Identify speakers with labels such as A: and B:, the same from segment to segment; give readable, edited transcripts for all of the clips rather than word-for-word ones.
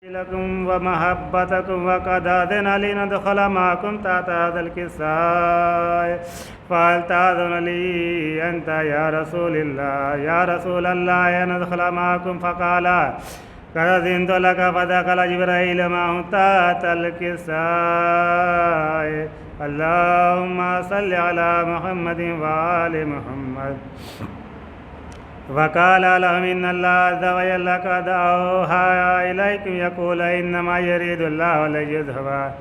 A: لكم ومحبتكم وقد أذن لي ندخل معكم تحت هذا الكساء فهل تأذن لي أنت يا رسول الله أن ندخل معكم فقال قد أذنت لك فدخل جبرائيل معه تحت الكساء اللهم صل على محمد وآل محمد وقال لهم إن الله عز وجل قد أوحى إليكم يقول إنما يريد الله ليذهب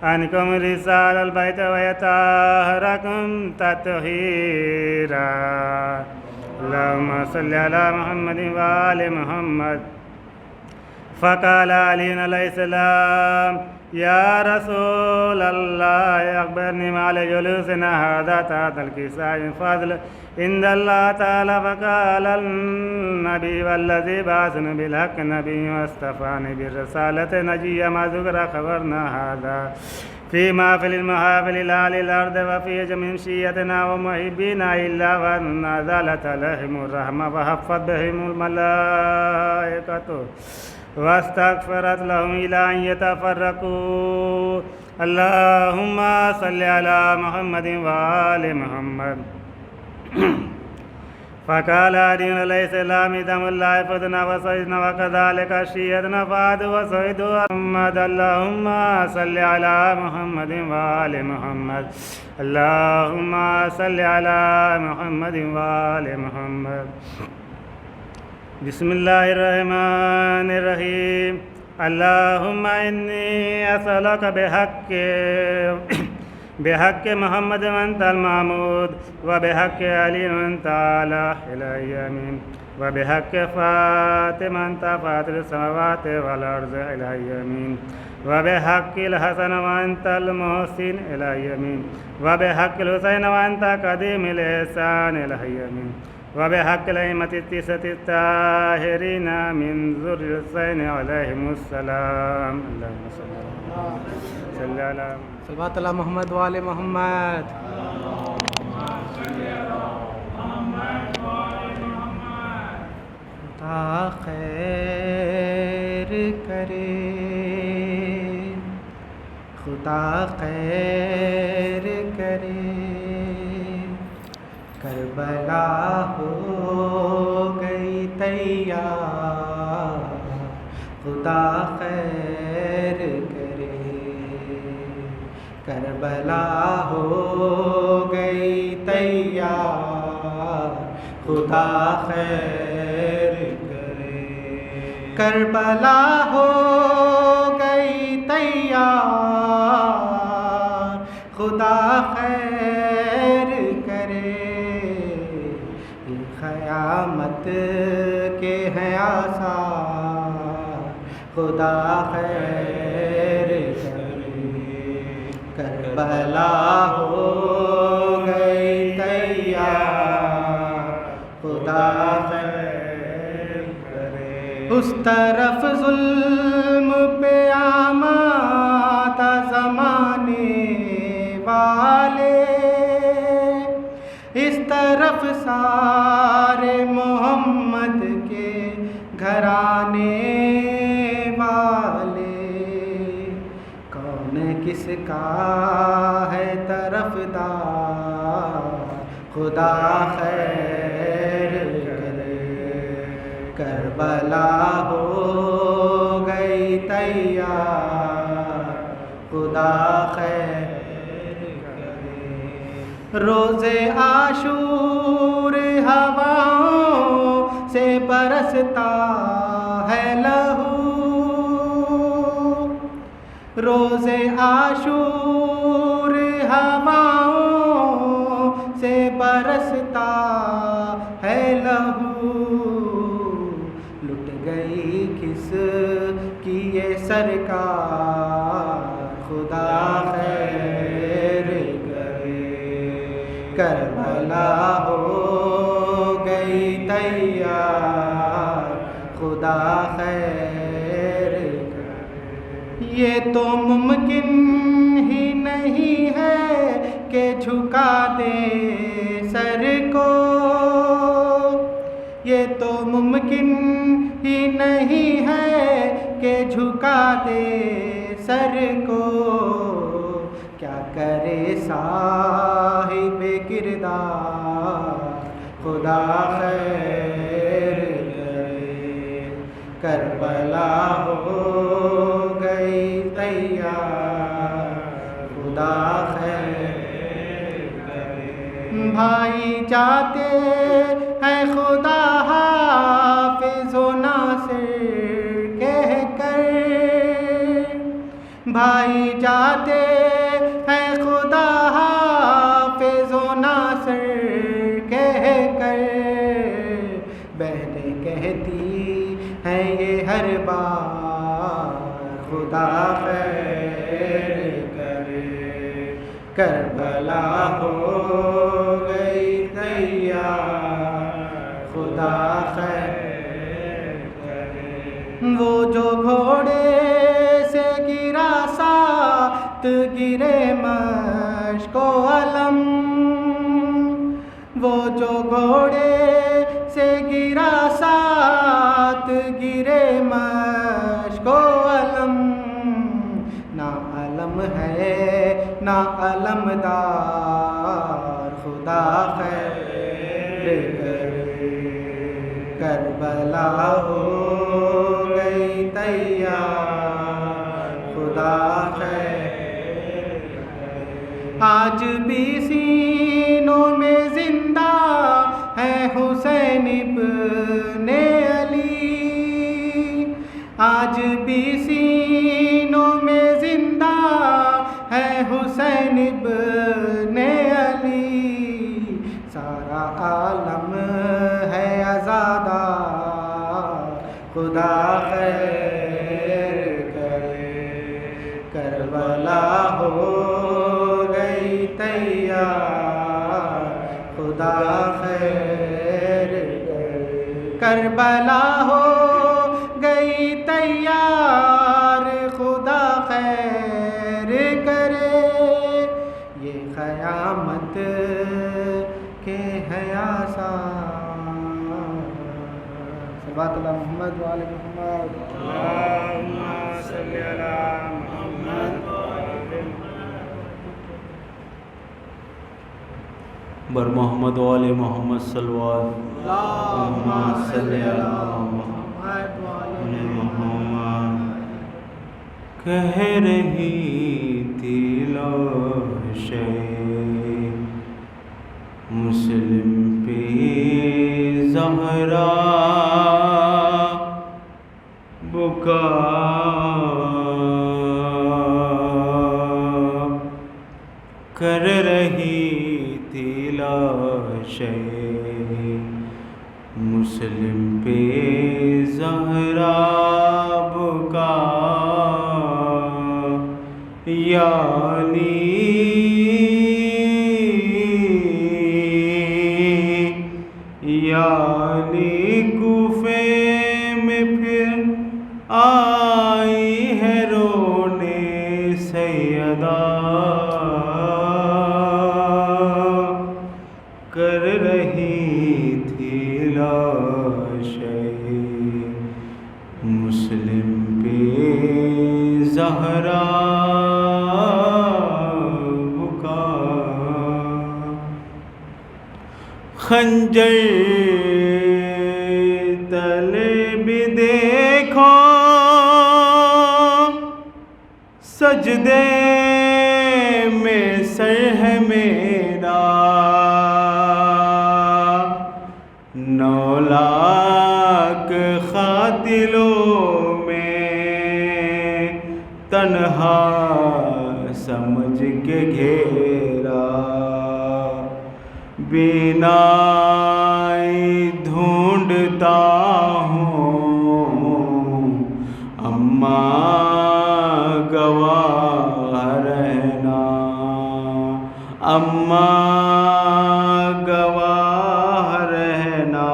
A: عنكم رجال البيت ويطهركم تطهيرا اللهم صل على محمد وآل محمد فقال علي عليه السلام يا رسول الله أخبرني ما لجلوسنا هذا تحت الكساء من فضل عند الله تعالى فقال النبي والذي بعثني بالحق نبي واصطفاني بالرسالة نجيا ما ذكر خبرنا هذا في محفل المحافل الأعلى الأرض وفي جميع شيتنا ومحبينا إلا وأن نزلت عليهم الرحمة وحفت بهم الملائكة واستغفرت لهم إلى أن يتفرقوا اللهم صل على محمد وآل محمد فقال علي عليه السلام دم الله فدنا وصيدنا وكذلك شيدنا فاد وصيد محمد اللهم صل على محمد وآل محمد اللهم صل على محمد وآل محمد بسم الله الرحمن الرحيم اللهم إني أسألك بحق محمد وأنت المعمود وبحق علي وأنت على إلهي آمين وبحق فاطمة أنت فاطر السماوات والأرض إلهي آمين وبحق الحسن وأنت المحسن إلهي آمين وبحق الحسين وأنت قديم الإحسان إلهي آمين وبحق الأئمة التسعة الطاهرين من ذرية الحسين عليهم السلام اللهم صل على
B: صلوات اللہ محمد وآل محمد خدا خیر کرے خدا خیر کرے کربلا ہو گئی تیار خدا خیر کرے کربلا ہو گئی تیار خدا خیر کرے کربلا ہو گئی تیار خدا خیر کرے قیامت کے ہیں آثار خدا خیر کرے کربلا ہو گئی تیار خدا خیر کرے اس طرف ظلم پہ آمادہ زمانے والے اس طرف سارے محمد کے گھرانے والے کون کس کا ہے طرفدار خدا خیر کرے کربلا ہو گئی تیار خدا خیر کرے روز عاشور ہواؤں سے برستا ہے لہو روز عاشور ہواؤں سے برستا ہے لہو لٹ گئی کس کی یہ سرکار خدا خیر کربلا ہو گئی تیار خدا خیر کرے یہ تو ممکن ہی نہیں ہے کہ جھکا دے سر کو یہ تو ممکن ہی نہیں ہے کے جھکا دے سر کو، کیا کرے صاحب کردار خدا خیر کرے، کربلا ہو گئی تیار خدا خیر کرے۔ بھائی جاتے ہیں خدا حافظ و ناصر کہہ کر، بھائی جاتے ہیں خدا حافظ و ناصر کہہ کر، بہنیں کہتی ہیں یہ ہر بار خدا خیر کرے، کربلا ہو گئی تیار خدا خیر کرے۔ وہ جو گھوڑے سے گرا سات گرے مشک و علم، وہ جو گھوڑے سے گرا سات گرے مشک و علم، نہ علم ہے نہ علمدار خدا خیر کرے، کربلا ہو گئی تیار خدا خیر کرے۔ آج بھی سینوں میں زندہ ہے حسین ابن علی، آج بھی سینوں میں زندہ ہے حسین ابن علی، سارا عالم ہے عزادار خدا خیر کرے، کربلا ہو گئی تیار خدا خیر کرے، کربلا ہو گئی تیار خدا خیر کرے، یہ قیامت کے ہے آثار۔ صلوات اللہ محمد و آل محمد۔
A: اللہم صلی علی محمد و آل
C: بر محمد و آل محمد صلوات۔
B: اللہم صلی علی محمد و آل محمد۔
C: کہہ رہی تھی لاشے مسلم پہ زہرا بکا، کر رہی تھی لاشے مسلم پہ زہرا بکا، یعنی کوفے میں پھر آئی ہے رونے سیدہ، کر رہی تھی لاشے مسلم پہ زہرا بکا، خنجر تلے بھی دیکھو سجدے میں سر ہے میرا، 9 لاکھ قاتلوں میں تنہا سمجھ کے گھیرا، بینائی ڈھونڈتا ہوں اماں گواہ رہنا، اماں گواہ رہنا،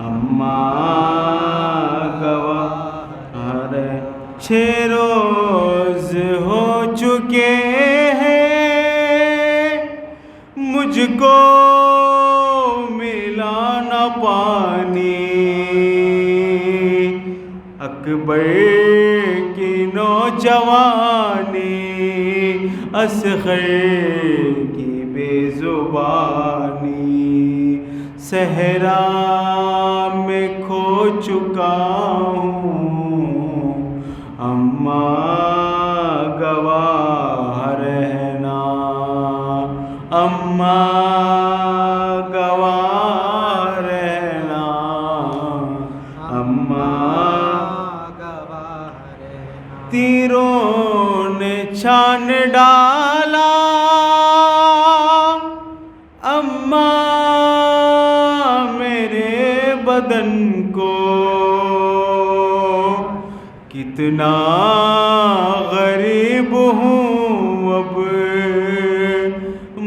C: اماں گواہ رہنا۔ 6 روز ہو چکے مجھ کو ملا نہ پانی، اکبر کی نوجوانی اصغر کی بے زبانی صحرا میں کھو چکا ہوں اماں گواہ رہنا اماں گواہ رہنا اماں تیروں نے چھان ڈالا اماں میرے بدن کو کتنا غریب ہوں اب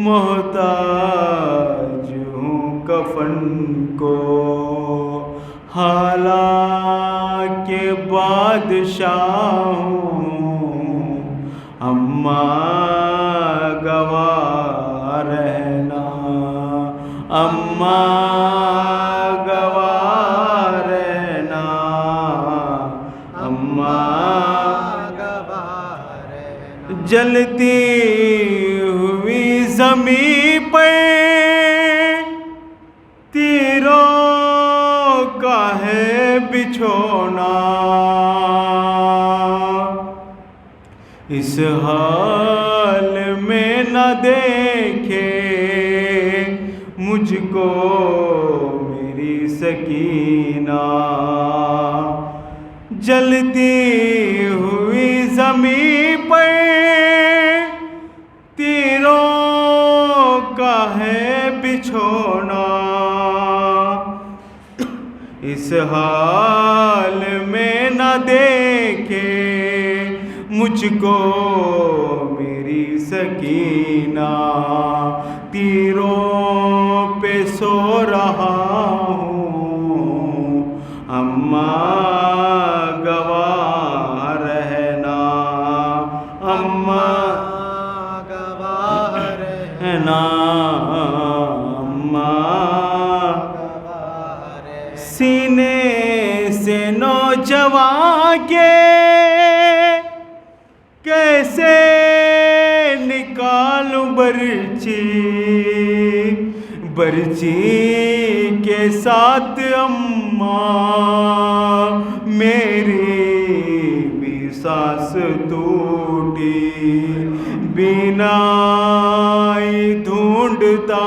C: محتاج ہوں کفن کو حالانکہ بادشاہ ہوں اماں گواہ رہنا اماں گواہ رہنا اماں جلتی ہوئی زمین پر تیروں کا ہے بچھونا اس حال میں نہ دیکھے مجھ کو میری سکینہ جلتی ہوئی زمین پر تیروں کا ہے بچھونا اس حال میں نہ دیکھے مجھ کو میری سکینہ تیروں پہ سو رہا ہوں اماں گواہ رہنا اماں گواہ رہنا اماں سینے سے نوجوان کے کیسے نکالوں برچی کے ساتھ اماں میری بھی سانس ٹوٹی بینائی ڈھونڈتا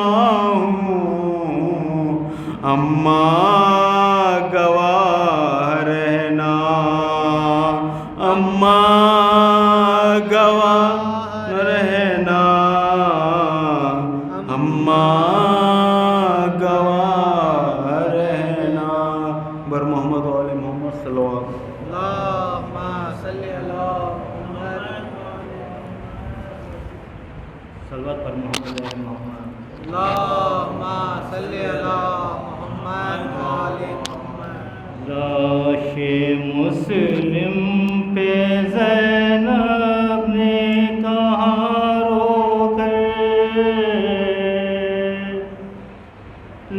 C: ہوں اماں گواہ رہنا اماں گواہ رہنا اماں گواہ رہنا بر محمد و آل محمد صلی اللہ علیہ وسلم
B: اللہم صلی علی محمد
A: صلوات پر محمد و آل محمد
B: اللہم صلی علی محمد و آل محمد
A: لاش مسلم پہ زینب نے کہا رو کر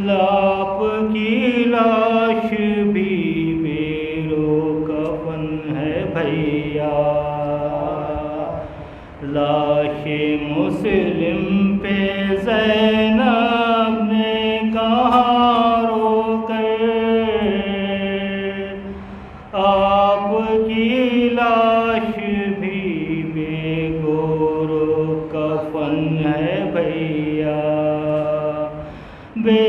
A: لاپ کی لاش بھی میرو کفن ہے بھیا لاش مسلم پہ زینب نے کہا رو کر آپ کی لاش بھی بے گورو کفن ہے بھیا بے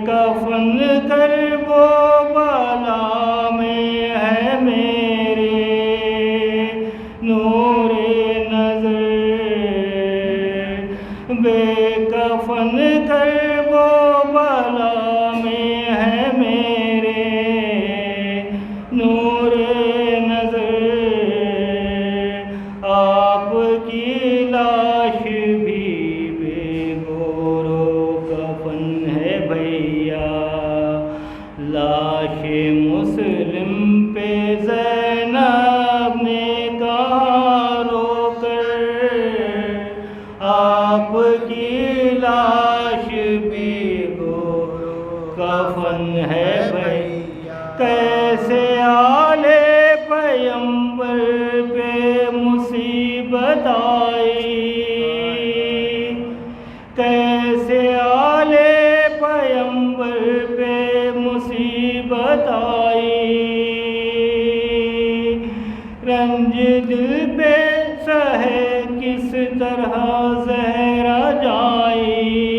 A: کفن کر وہ بالا میں ہے میرے نور نظر بے کفن کر وہ بالا میں ہے میرے نور نظر آپ کی لاش بھی بے گورو کفن ہے بھیا لاش مسلم پہ زینب نے کہا رو کر آپ کی لاش بھی گورو کفن ہے بھیا کیسے آلے پر
D: بتائی، رنج دل پہ سہے کس طرح زہرا جائی،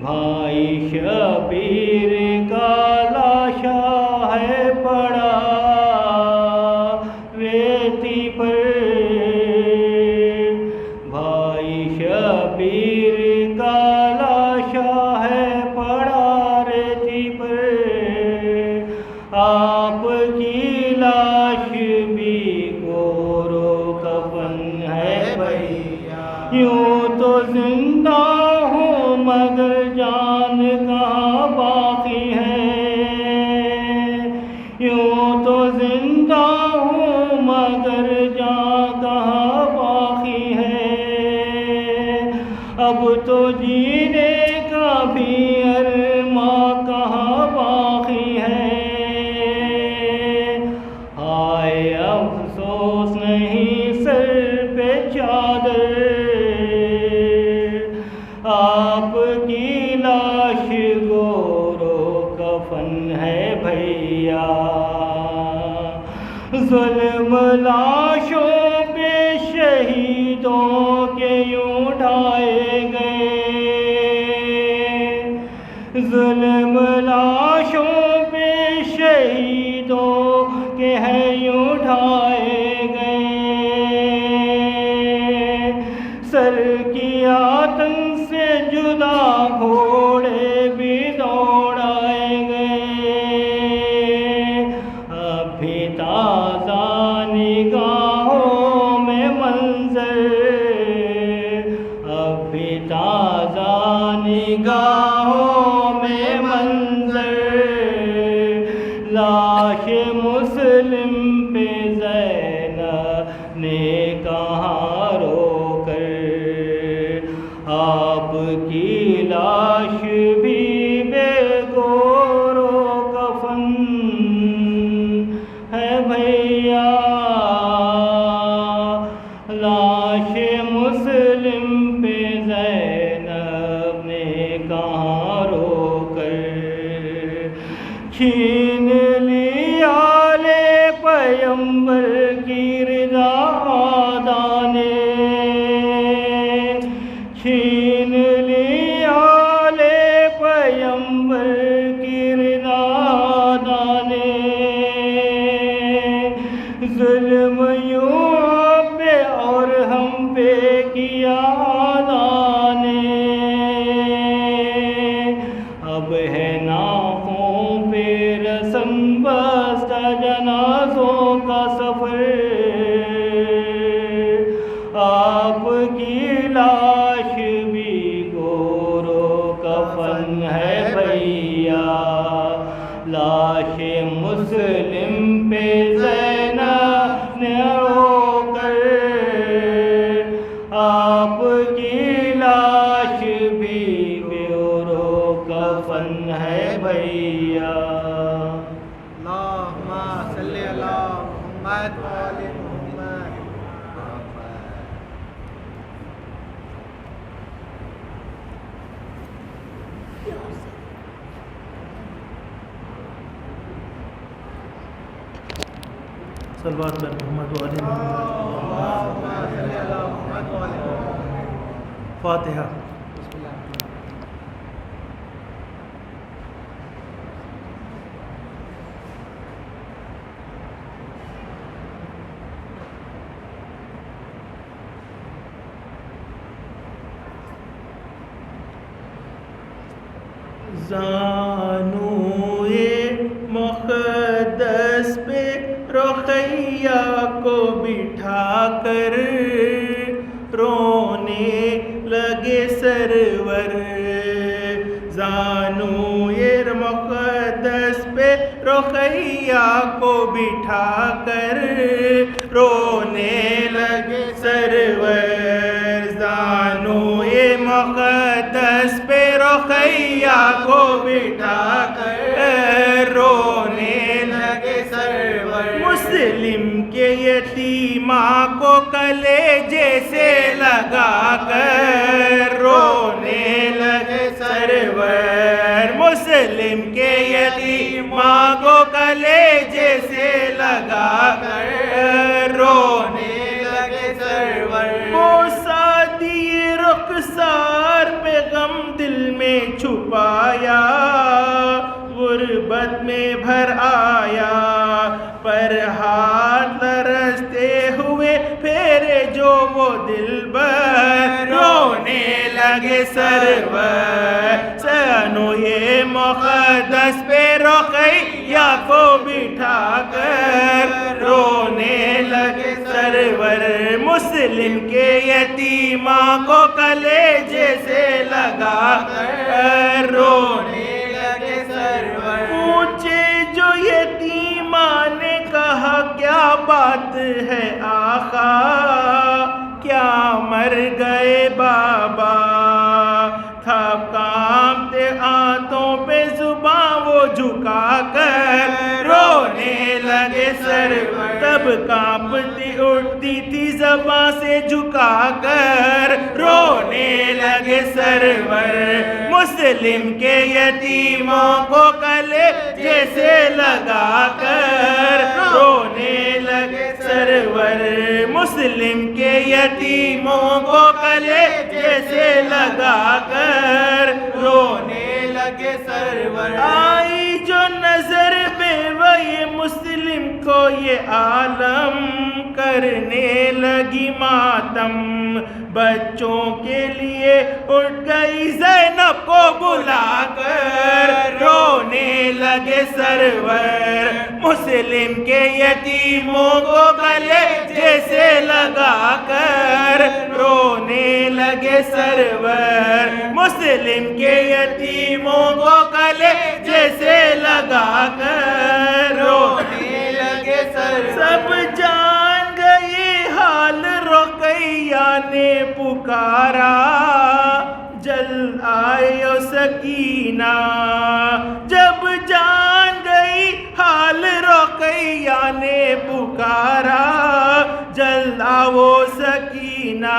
D: بھائی شبیر کا لاشا ہے پڑا ریتی پر، بھائی شبیر کا لاشا ہے پڑا ریتی پر، آپ کی لاش بھی گورو کفن ہے بھیا، یوں تو زندہ ہوں مگر جان کہاں باقی ہے، یوں تو زندہ ہوں مگر جان کہاں باقی ہے، اب تو جینے کا بھی ارماں کہاں باقی ہے، ہائے افسوس نہیں سر پہ چادر، آپ کی لاش گورو کفن ہے بھیا، ظلم لاشوں پہ شہیدوں کے یوں ڈھائے گئے، ظلم لاشوں پہ شہیدوں کے ہیں یوں ڈھائے گئے، سر کی آتن سے جدا گھوڑے بھی دوڑائے گئے، اب بھی تازہ نگاہوں میں منظر، اب بھی تازہ نگاہوں میں منظر، لاش مسلم پہ زینب نے کہاں رو کر، آپ کی لاش بھی بے گورو کفن ہے بھیا، لاش مسلم پہ زینب نے کہاں رو کر، چھین لیا لے پیمبر کی رضا دانے، چھین لیا لے پیمبر کی رضا دانے، ظلم یوں آپ پہ اور ہم پہ کیا دانے، اب ہے ناخوں پہ رسم بستہ جنازوں کا سفر، آپ کی لاش بھی گورو کفن ہے بھیا، لاش مسلم پہ زینب نے رو کر، آپ کی لاش بھی گورو کفن ہے بھیا،
B: اللہم صلی علی محمد و آل محمد۔
E: صلوات علی محمد و آل
B: اللہم
E: محمد۔
B: صلی علی محمد و آل محمد۔
E: فاتحہ۔
B: بسم اللہ۔
E: زانوئے مقدس پہ رقیہ کو بٹھا کر رونے لگے سرور، زانوئے مقدس پہ رقیہ کو بٹھا کر رونے لگے سرور، زانوئے مقدس پہ رقیہ کو بٹھا کر رونے لگے سرور، مسلم کے یتیمہ کو کلیجے سے لگا کر رونے لگے سرور، مسلم کے یتیماں کو کلیجے سے لگا کر رونے لگے سرور وہ سعدی رخسار پہ غم دل میں چھپایا غربت میں بھر آیا پر ہاتھ لرزتے ہوئے پھیرے جو وہ دلبر رونے لگے سرور سنوئے مقدس پہ رقیہ کو بٹھا کر رونے لگے سرور مسلم کے یتیماں کو کلیجے سے لگا کر رونے لگے سرور پوچھے جو یتیماں نے کہا کیا بات ہے آقا کیا مر گئے بابا تھا کانپتے آنتوں پہ زباں وہ جھکا کر رونے لگے سرور تب کانپتی اٹھتی تھی زباں سے جھکا کر رونے لگے سرور مسلم کے یتیموں کو کلیجے سے لگا کر رونے لگے سرور مسلم کے یتیموں کو کلیجے سے لگا کر رونے لگے سرور آئی جو نظر بیوہ مسلم کو یہ عالم کرنے لگی ماتم بچوں کے لیے اٹھ گئی زینب کو بلا کر رونے لگے سرور مسلم کے یتیموں کو کلیجے سے لگا کر رونے لگے سرور مسلم کے یتیموں کو کلیجے سے لگا کر رونے لگے سرور سب جان گئی حال رقیہ نے پکارا جل آئے سکینہ جب جان گئی حال رقیہ نے پکارا جل آؤ سکینہ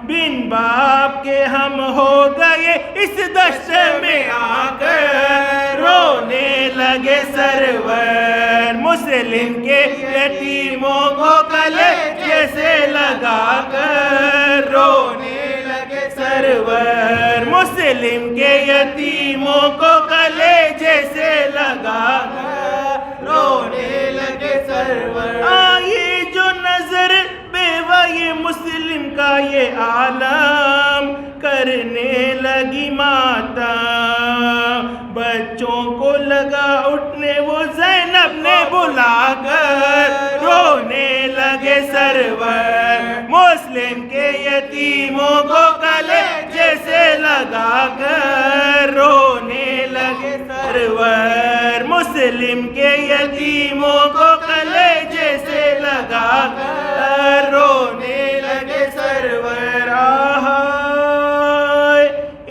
E: بن باپ کے ہم ہو گئے اس دشت میں آ کر رونے لگے سرور مسلم کے یتیموں کو کلیجے سے لگا کر رونے لگے سرور مسلم کے یتیموں کو کلیجے سے لگا کر رونے لگے سرور آئے جو نظر بیوہ یہ مسلم کا یہ عالم کرنے لگی ماتم بچوں کو لگا اٹھنے وہ زینب نے بلا کر رونے لگے سرور مسلم کے یتیموں کو کلیجے سے لگا کر رونے لگے سرور مسلم کے یتیموں کو کلیجے سے لگا کر رونے لگے سرور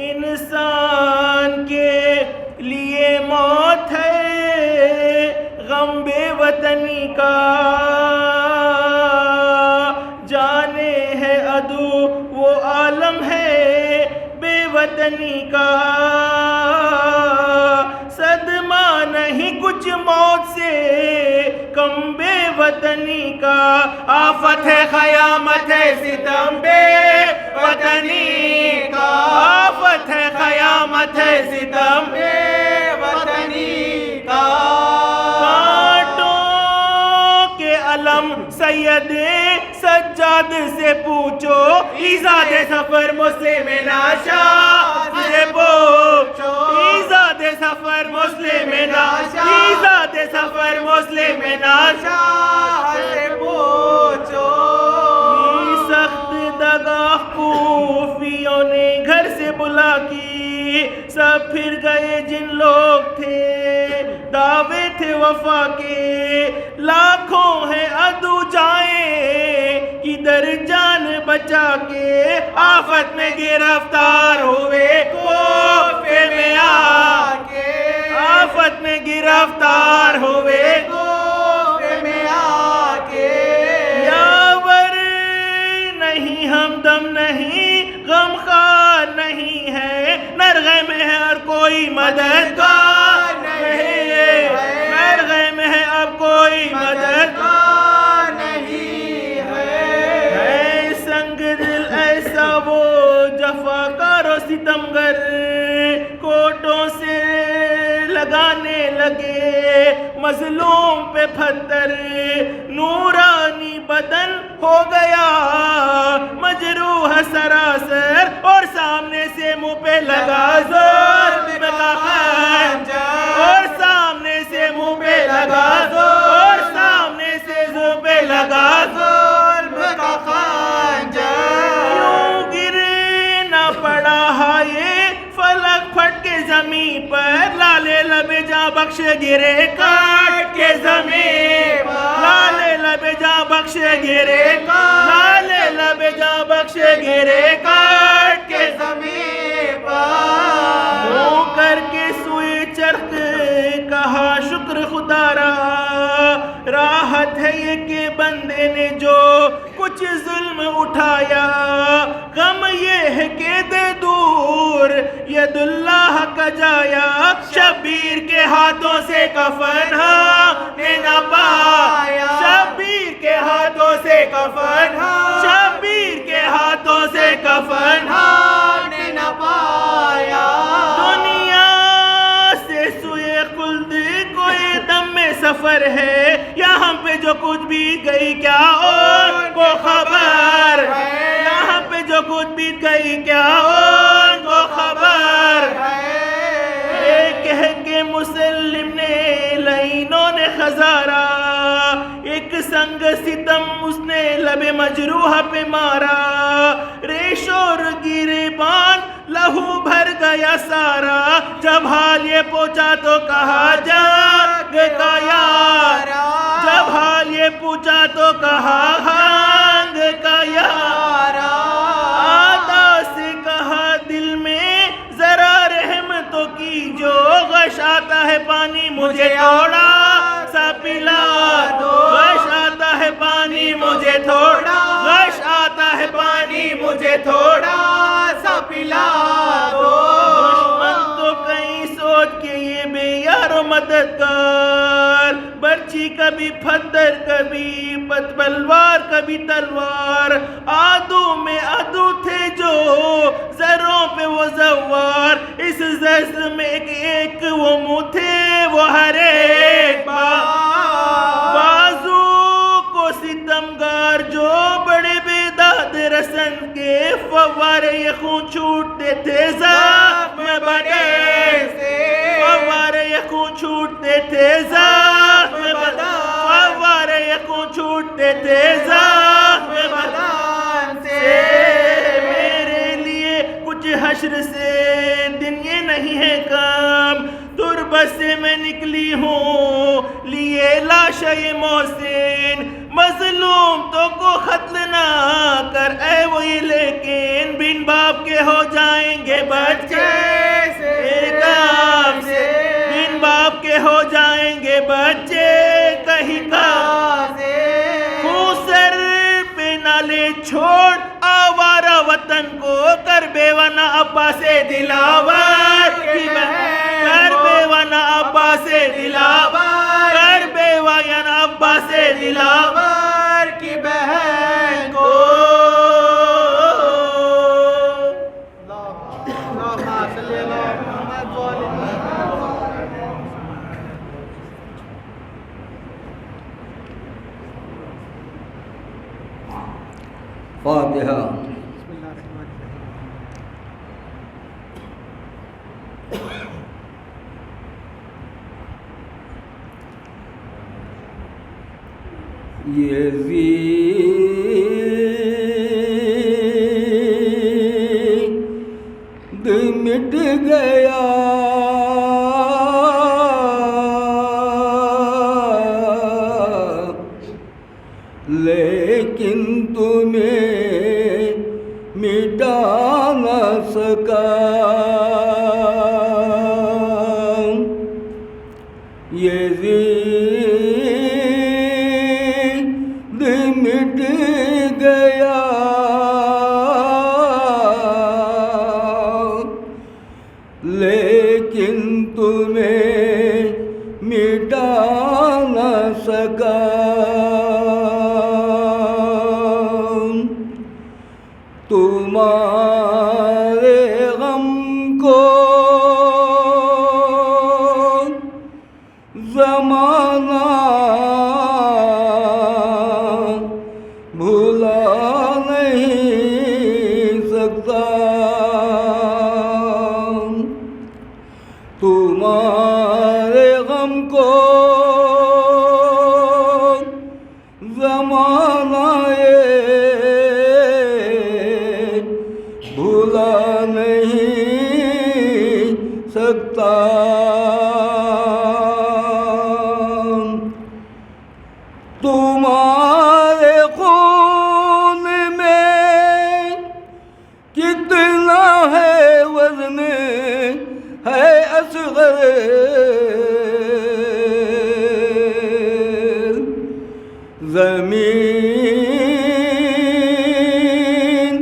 E: انسان کے لیے موت ہے غم بے وطنی کا جانے ہے عدو وہ عالم ہے بے وطنی کا صدمہ نہیں کچھ موت سے کم بے وطنی کا آفت ہے قیامت ہے ستم بے وطنی کا آفت ہے قیامت ہے ستم بے وطنی کا کانٹوں کے علم سید سجاد سے پوچھو ایزاد سفر مسلم ناشا سے پوچھو ایزاد سفر مسلم ناشا ایزاد سفر مسلم ناشا سے پوچھو سخت دگاہ کوفیوں نے گھر سے بلا کی سب پھر گئے جن لوگ تھے دعوے تھے وفا کے لاکھوں ہیں عدو جائیں کدھر جان بچا کے آفت میں گرفتار ہوئے کوفے میں آ کے آفت میں گرفتار ہوئے کوفے میں آ کے یاور نہیں ہمدم نہیں غمخوار نہیں ہے نرغے میں ہے اور کوئی کوئی مددگار نہیں ہے، مرغے میں ہے اب کوئی مددگار نہیں ہے، سنگ دل ایسا وہ جفاکار و ستمگر کوٹوں سے لگانے لگے مظلوم پہ پتھر، نورانی بدن ہو گیا مجروح سراسر، اور سامنے سے منہ پہ لگا ظلم کا خنجر، اور سامنے سے منہ پہ لگا ظلم، اور سامنے سے منہ پہ لگا ظلم کا خنجر، یوں گرنا پڑا ہائے فلک پھٹ کے زمین پر، لالے لب جا بخش گرے کاٹ کے زمین پر، لالے لب جا بخش گرے کاٹ، لالے لب جا بخش گرے کاٹ کے زمین پر، منہ کر کے سوئے چرخ کہا شکر خدا را، راحت ہے یہ کہ بندے نے جو کچھ ظلم اٹھایا، غم یہ ہے کہ دے دور ید اللہ کا جایا، شبیر کے ہاتھوں سے کفن ہم نے نہ پایا، شبیر کے ہاتھوں سے کفن، شبیر کے ہاتھوں سے کفن ہم نے نہ پایا، دنیا سے سوئے خلد کوئی دم میں سفر ہے، یہاں پہ جو کچھ بھی گئی کیا ان کو خبر ہے، یہاں پہ جو کچھ بھی گئی کیا ان کو خبر ہے، کہہ کے مسلم نے لائنوں نے خزارا، ایک سنگ ستم اس نے لب مجروح پہ مارا، ریش اور گریبان لہو بھر گیا سارا، جب حال یہ پہنچا تو کہا جنگ کا یار، جب حال یہ پوچھا تو کہا ہنگ کا یار، آدھا سے کہا دل میں ذرا رحم تو کی، جو غش آتا ہے پانی مجھے تھوڑا سا پلا دو، غش آتا ہے پانی مجھے تھوڑا، غش آتا ہے پانی مجھے تھوڑا سا پلا دو، دشمن تو کہیں سوچ کے یہ بے یار و مددگار، برچی کبھی پتھر کبھی تلوار کبھی تلوار، آدو میں عدو تھے جو زروں پہ وہ زوار، اس زرز میں ایک وہ منہ تھے وہ ہر ایک بازو کو ستمگار جو بڑے بیداد رسن کے فوارے یہ خون چھوٹتے تھے زخم بدن سے، فوارے یہ خون چھوٹتے تھے زخم بدن، فوارے یہ خون چھوٹتے تھے زخم بدن سے، میرے لیے کچھ حشر سے دن یہ نہیں ہے کام، تربت سے میں نکلی ہوں لیے لاشِ محسن، مظلوم تو کو قتل نہ کر اے وہی، لیکن بن باپ کے ہو جائیں گے بچے کام سے، بن باپ کے ہو جائیں گے بچے کہیں کام سے، خون سر پہ نہ لے چھوڑ آوارہ وطن کو، کر بیوہ نہ ابا سے دلاور کی بہن، کر بیوہ نہ ابا سے دلاور، کر بیوہ نہ ابا سے دلاور کی بہن کو،
C: فاتحہ۔ یزید مٹ گیا لیکن تمہیں مٹا نہ سکا، یزید مٹ گیا لیکن مٹا نہ سکا تمہارے غم کو زمانہ بھلا نہیں سکتا تمہارے غم کو زمانہ بھلا نہیں سکتا تمہارے خون میں کتنا ہے وزن ہے اصغر زمین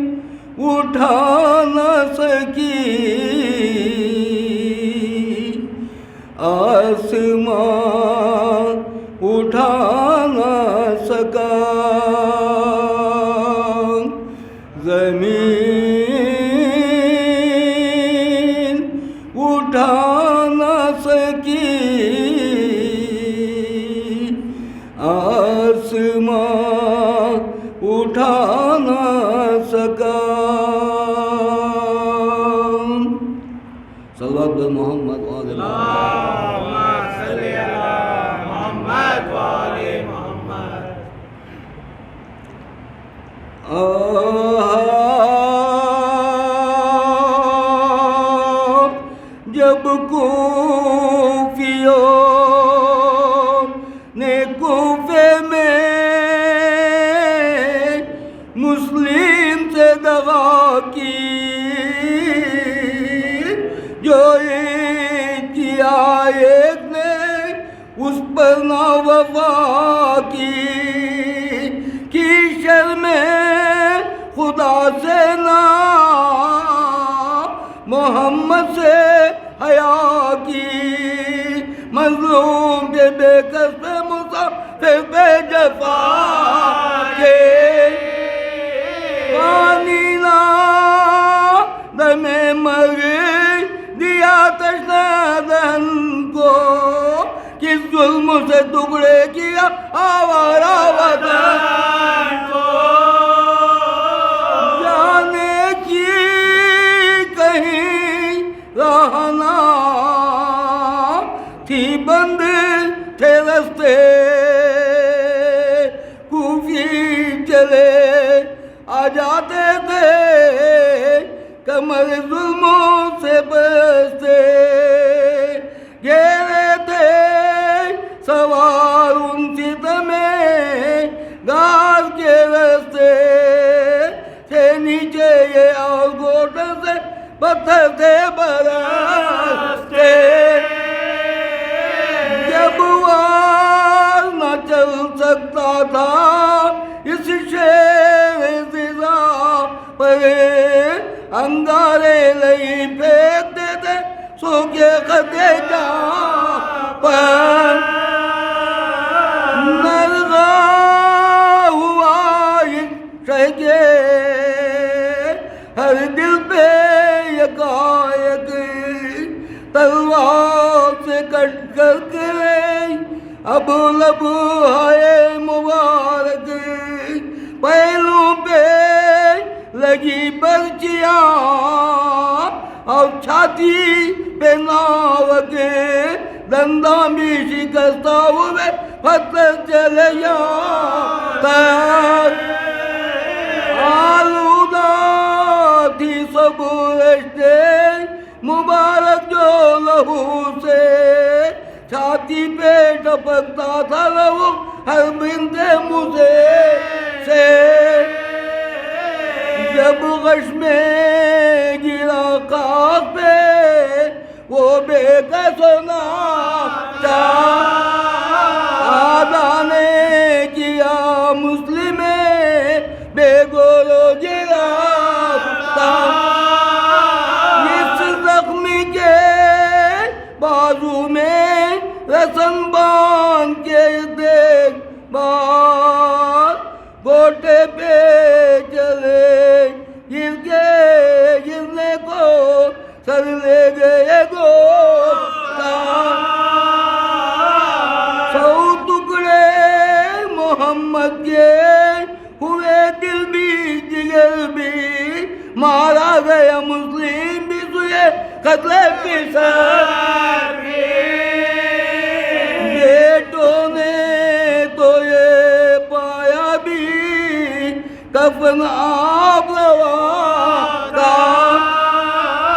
C: اٹھا نہ سکی آسمان اٹھا نہ سکا زمین اٹھا نہ سکی آسمان اٹھا نہ سکا صلوات محمد وآل جب کوفیوں نے کوفے میں مسلم سے دغا کی جو ایک کیا ایک نے اس پر نہ وفا کی شرم خدا سے نہ محمد سے حیا کی مظلوم کے بے کس پہ مسافر پہ جفا کے پانی نہ دم مر دیا تشنہ دہن کو کس ظلم سے ٹکڑے کیا آوارہ وطن کو جانے کی کہیں رہنا تھی بند تھے رستے کوفی چلے آ جاتے تھے کمر ظلموں سے بستے گھیرے تھے سوار ان ستمیں گار کے رستے سے نیچے یہ اور گوٹے سے پتھر سے برستے جب وار نہ چل سکتا تھا اس شیر زیزا پر انگارے لئی پھینکتے تھے سوکھے خطے جا پر نرغا ہوا شہگے ہر دل پہ یکایک تلوار سے کٹ کر کے اب لب ہے مبارک پہلو پہ لگی برچیاں اور چھاتی پہ ناوک دنداں بھی شکستہ ہوئے پتھر چلے جاتا آلودہ تھی سب رشتے مبارک جو لہو سے چھاتی پہ ٹپکتا تھا لہو ہر بند مجھے سے جب غش میں گرا خاک پہ وہ بے کسنا آدھا نے کیا مسلم بے گولو گرا اس زخمی کے بازو میں رسن باندھ کے دیکھ بات گوٹے پہ چلے گرنے کو سر لے گئے گو سو ٹکڑے محمد کے ہوئے دل بھی جگر بھی مارا گیا مسلم بھی سوئے قتل پسر بیٹوں نے تو یہ پایا بھی کفن آپ لوا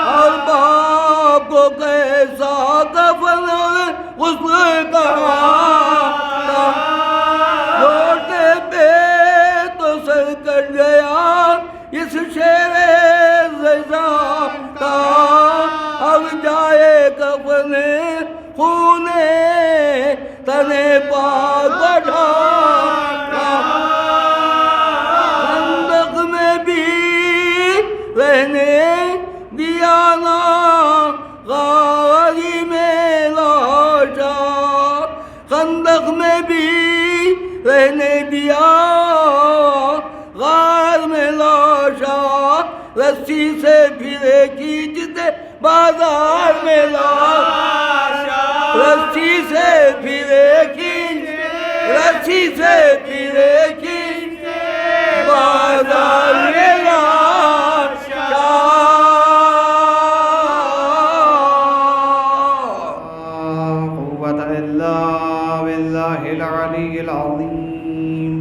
C: اور باپ کو کیسا کفن اور غسل کہا گھوٹے پہ تو سر کٹ گیا اس شیر رضا کا اب جائے کفن خون تنے پاک بڑھا خندق میں بھی رہنے دیا نا غاری میں لاشا خندق میں بھی رہنے دیا غار میں لاشا رسی سے پھرے کھینچتے بازار میں لاشا رسی سے پھرے کھینچتے رسی سے پھرے کھینچتے بازار میں لاشا قوت الا باللہ العلی العظیم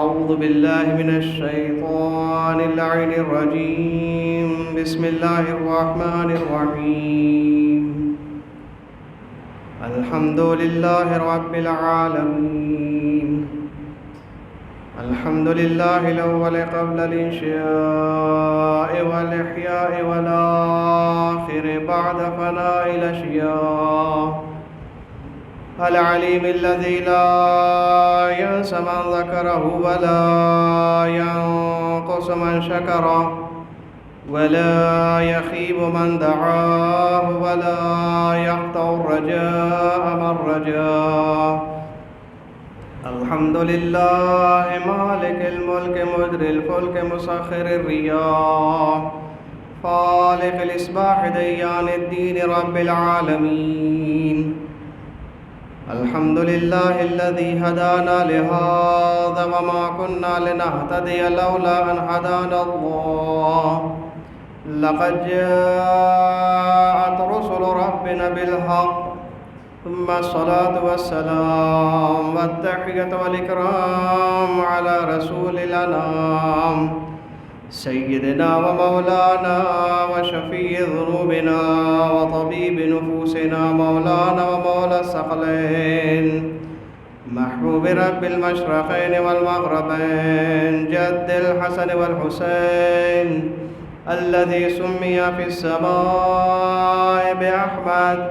C: اعوذ باللہ من الشیطان اللعین الرجیم بسم اللہ الرحمن الرحیم الحمد للہ رب العالمین الحمد للہ الاول قبل الانشاء والاحیاء والآخر بعد فناء الاشیاء العلیم الذی لا ينس من ذکرہ ولا ينقص من شکرہ ولا يخيب من دعاه ولا يقطع الرجاء من رجاه الحمد لله مالك الملك مجري الفلك مسخر الرياح خالق الإصباح ديان الدين رب العالمين الحمد لله الذي هدانا لهذا وما كنا لنهتدي لولا أن هدانا الله لقد جاءت رسل ربنا بالحق ثم الصلاة والسلام والتحية والإكرام على رسول الأنام سيدنا ومولانا وشفيع ذنوبنا وطبيب نفوسنا مولانا ومولى الثقلين محبوب رب المشرقين والمغربين جد الحسن والحسين الذي سمي في السماء بأحمد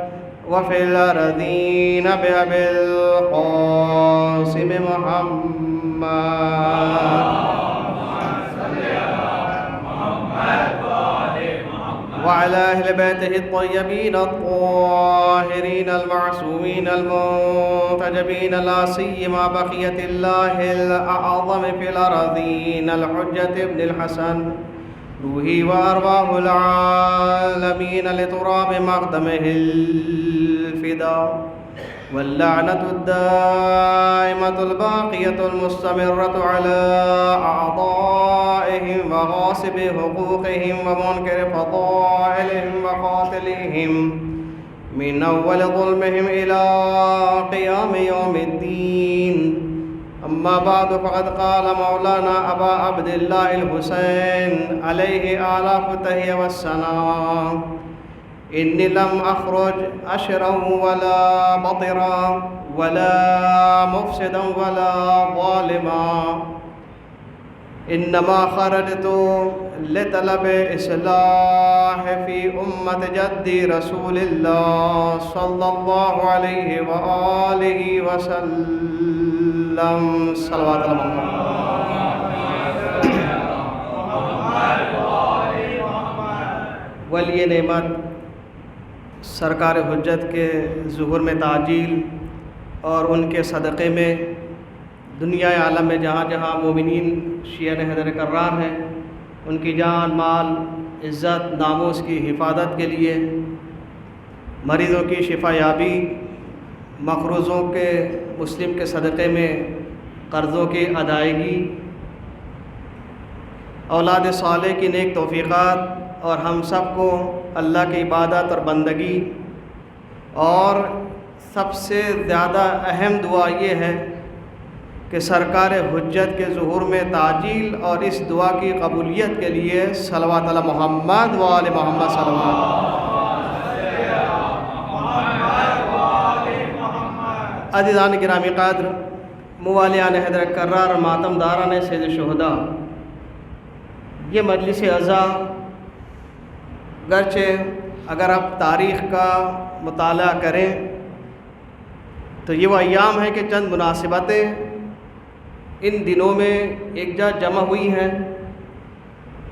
C: وفي الأرضين بأبي القاسم محمد وعلى أهل بيته الطيبين الطاهرين المعصومين المنتجبين لا سيما بقية الله الأعظم في الأراضين الحجة ابن الحسن روحي وأرواح العالمين لتراب مقدمه الفداء واللعنة الدائمة الباقية المستمرة على أعضائهم وغاصب حقوقهم ومنكر فضائلهم وقاتلهم من أول ظلمهم إلى قيام يوم الدين أما بعد فقد قال مولانا أبا عبد الله الحسين عليه آلاف التحية والسلام إني لم أخرج أشرا ولا بطرا ولا مفسدا ولا ظالما إنما خرجت لطلب إصلاح في أمة جدي رسول الله صلى الله عليه وآله وسلم صلوات الله ولی نعمت
B: سرکار حجت کے ظہور میں تعجیل اور ان کے صدقے میں دنیا عالم میں جہاں جہاں مومنین شیعہ حیدر کرار ہیں ان کی جان مال عزت ناموس کی حفاظت کے لیے، مریضوں کی شفا یابی، مقروضوں کے مسلم کے صدقے میں قرضوں کی ادائیگی، اولاد صالح کی نیک توفیقات اور ہم سب کو اللہ کی عبادت اور بندگی، اور سب سے زیادہ اہم دعا یہ ہے کہ سرکار حجت کے ظہور میں تعجیل، اور اس دعا کی قبولیت کے لیے صلوات علی محمد و آل محمد صلی اللہ علیہ وسلم۔ عزیزان گرامی قدر، موالیان حیدر کرار اور ماتم داران سید شہداء، یہ مجلس عزا گرچہ اگر آپ تاریخ کا مطالعہ کریں تو یہ وہ ایام ہے کہ چند مناسبتیں ان دنوں میں ایک جا جمع ہوئی ہیں،